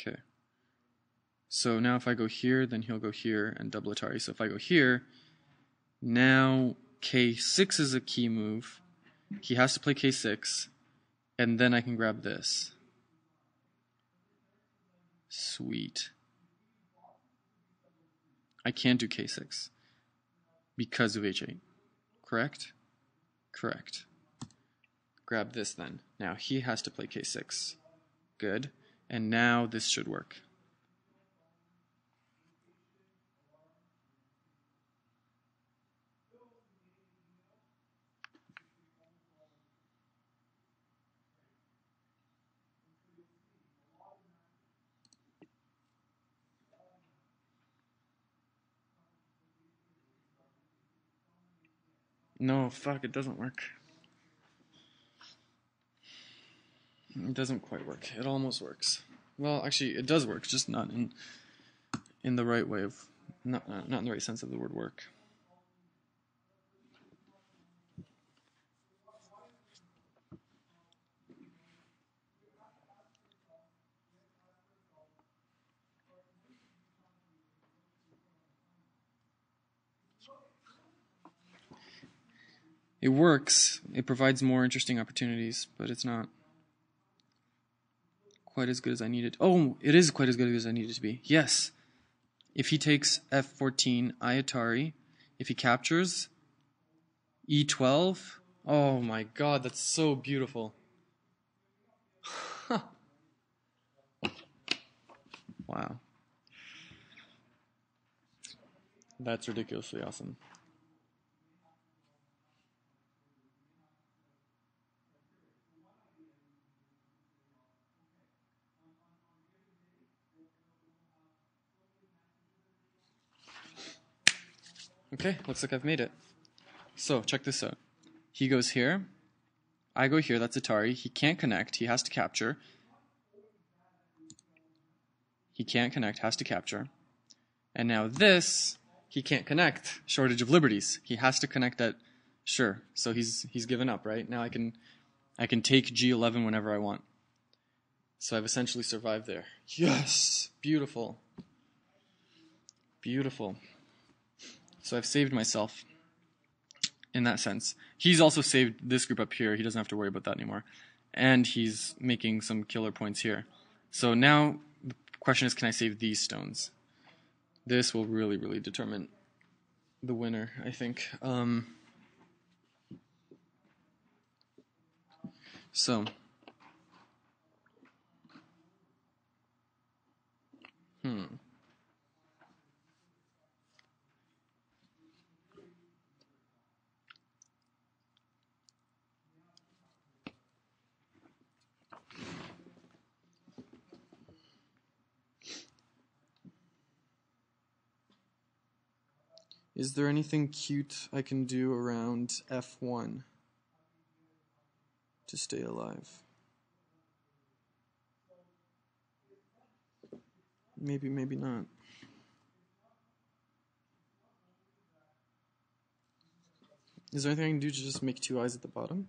Okay. So now if I go here, then he'll go here and double Atari. So if I go here, now K6 is a key move. He has to play K6, And then I can grab this. Sweet. I can't do K6 because of H8. Correct? Correct. Grab this then. Now he has to play K6. Good. And now this should work. No, fuck, it doesn't work. It doesn't quite work. It almost works. Well, actually, it does work, just not in the right way of, not in the right sense of the word work. It works. It provides more interesting opportunities, but it's not quite as good as I need it. Oh, it is quite as good as I need it to be. Yes. If he takes F14, I Atari. If he captures E12. Oh my god, that's so beautiful. Wow. That's ridiculously awesome. Okay, looks like I've made it. So, check this out. He goes here. I go here, that's Atari. He can't connect, he has to capture. He can't connect, has to capture. And now this, he can't connect. Shortage of liberties. He has to connect at, sure. So he's given up, right? Now I can take G11 whenever I want. So I've essentially survived there. Yes! Beautiful. Beautiful. So I've saved myself in that sense. He's also saved this group up here. He doesn't have to worry about that anymore. And he's making some killer points here. So now the question is, can I save these stones? This will really, really determine the winner, I think. So. Is there anything cute I can do around F1 to stay alive? Maybe, maybe not. Is there anything I can do to just make two eyes at the bottom?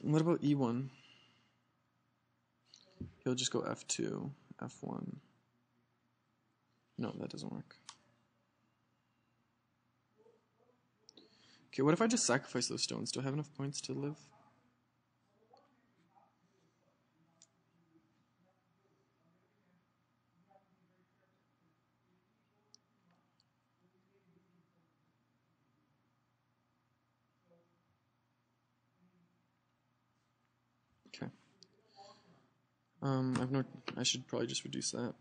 What about E1? He'll just go F2, F1. No, that doesn't work. Okay, what if I just sacrifice those stones? Do I have enough points to live? Okay. I should probably just reduce that.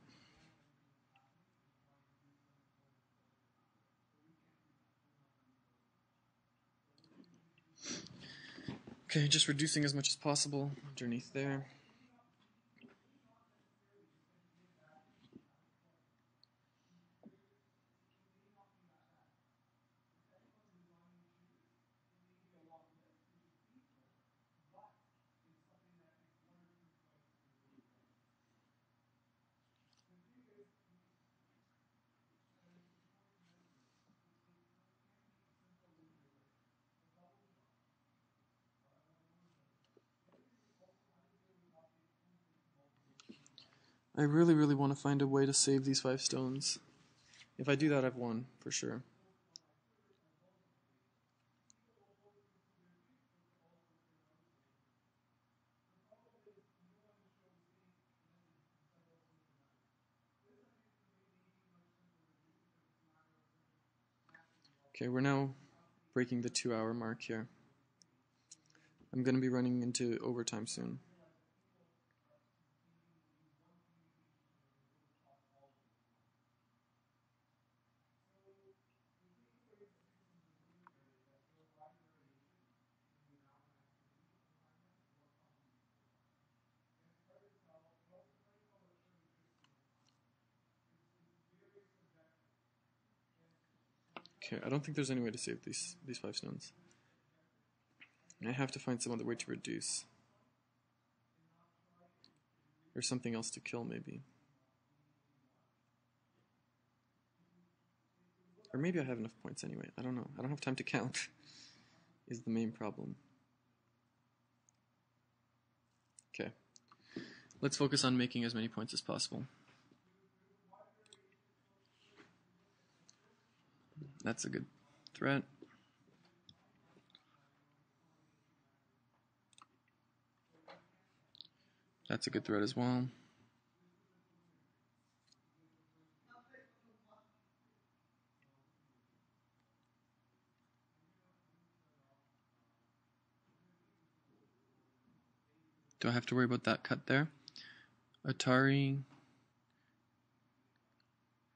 Okay, just reducing as much as possible underneath there. I really, really want to find a way to save these 5 stones. If I do that, I've won, for sure. Okay, we're now breaking the 2-hour mark here. I'm going to be running into overtime soon. Okay, I don't think there's any way to save these 5 stones. I have to find some other way to reduce. Or something else to kill, maybe. Or maybe I have enough points anyway. I don't know. I don't have time to count, is the main problem. Okay. Let's focus on making as many points as possible. That's a good threat. That's a good threat as well. Do I have to worry about that cut there? Atari.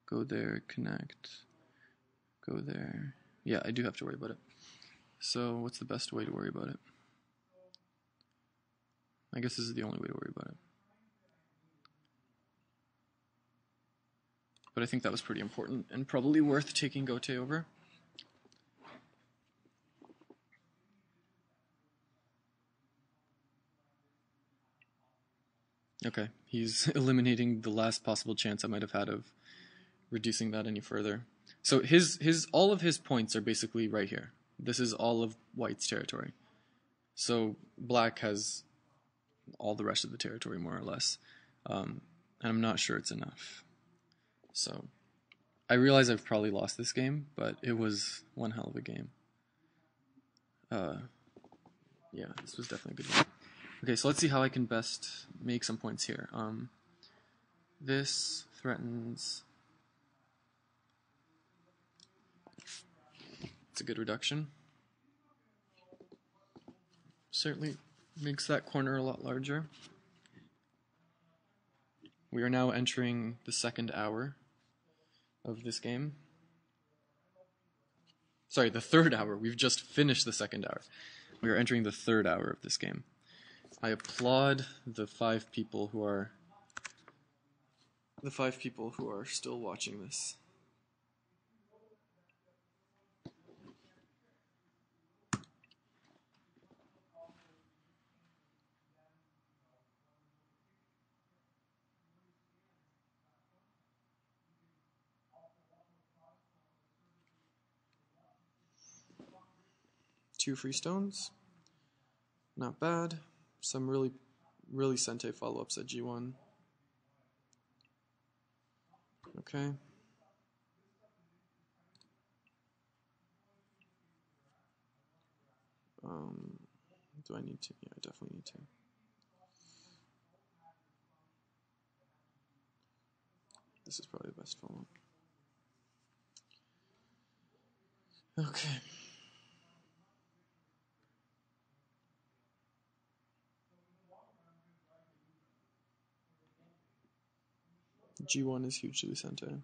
Go there, connect. Go there. Yeah, I do have to worry about it. So what's the best way to worry about it? I guess this is the only way to worry about it. But I think that was pretty important and probably worth taking Gote over. Okay, he's eliminating the last possible chance I might have had of reducing that any further. So all of his points are basically right here. This is all of White's territory. So Black has all the rest of the territory, more or less. And I'm not sure it's enough. So I realize I've probably lost this game, but it was one hell of a game. Yeah, this was definitely a good one. Okay, so let's see how I can best make some points here. This threatens... It's a good reduction. Certainly makes that corner a lot larger. We are now entering the 2nd hour of this game. Sorry, the 3rd hour. We've just finished the 2nd hour. We are entering the 3rd hour of this game. I applaud the 5 people who are still watching this. Two free stones. Not bad. Some really Sente follow-ups at G1. Okay. Do I need to? Yeah, I definitely need to. This is probably the best follow-up. Okay. G1 is hugely Sente.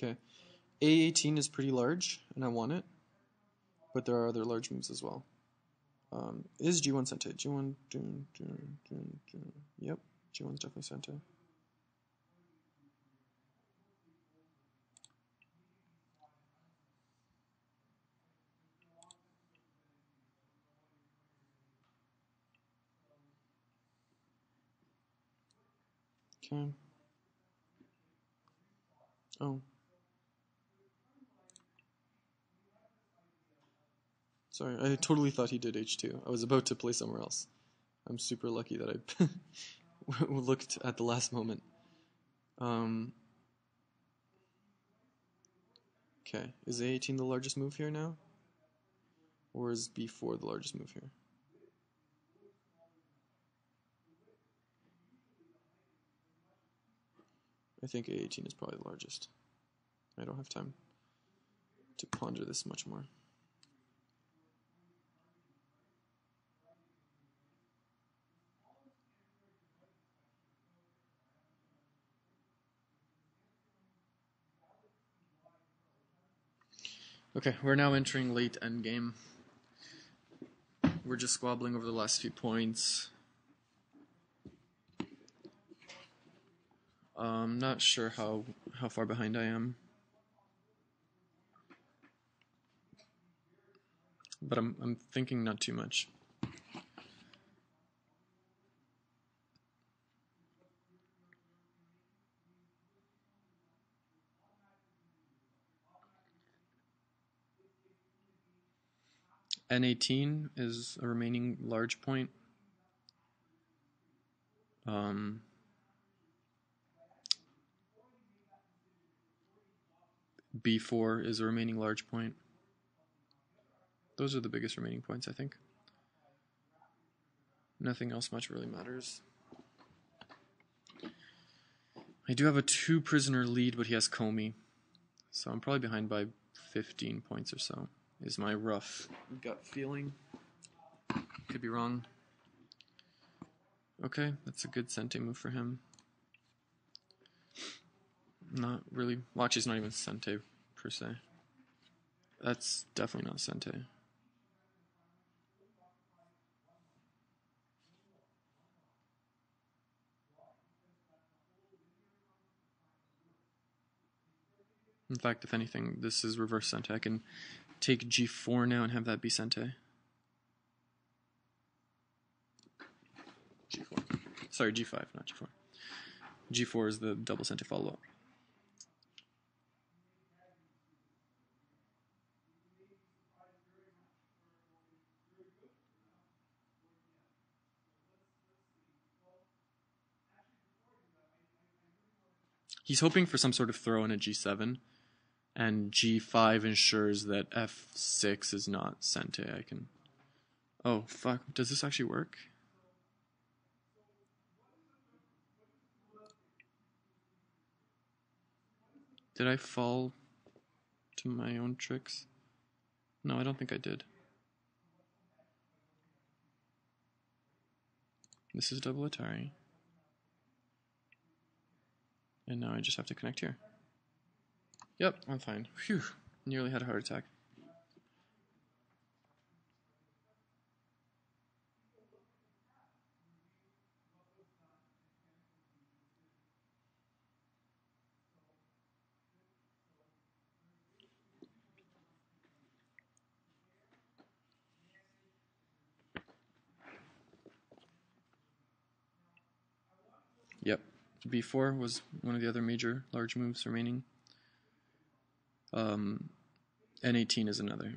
Okay. A18 is pretty large, and I want it, but there are other large moves as well. Is G1 Sente? G1, yep, G1's definitely Sente. Okay. Oh. Sorry, I totally thought he did h2. I was about to play somewhere else. I'm super lucky that I looked at the last moment. Okay, is a18 the largest move here now? Or is b4 the largest move here? I think a18 is probably the largest. I don't have time to ponder this much more. Okay, we're now entering late endgame. We're just squabbling over the last few points. Not sure how far behind I am. But I'm thinking not too much. N18 is a remaining large point. B4 is a remaining large point. Those are the biggest remaining points, I think. Nothing else much really matters. I do have a 2-prisoner lead, but he has Comey. So I'm probably behind by 15 points or so, is my rough gut feeling. Could be wrong. Okay, that's a good Sente move for him. Not really. Well, actually, it's not even Sente per se. That's definitely not Sente. In fact, if anything, this is reverse Sente. I can take G4 now and have that be Sente. G4. Sorry, G5, not G4. G4 is the double Sente follow-up. He's hoping for some sort of throw in a G7, and G5 ensures that F6 is not Sente. I can... Oh, fuck. Does this actually work? Did I fall to my own tricks? No, I don't think I did. This is double Atari. And now I just have to connect here. Yep, I'm fine. Phew, nearly had a heart attack. Yep, B4 was one of the other major large moves remaining. N18 is another.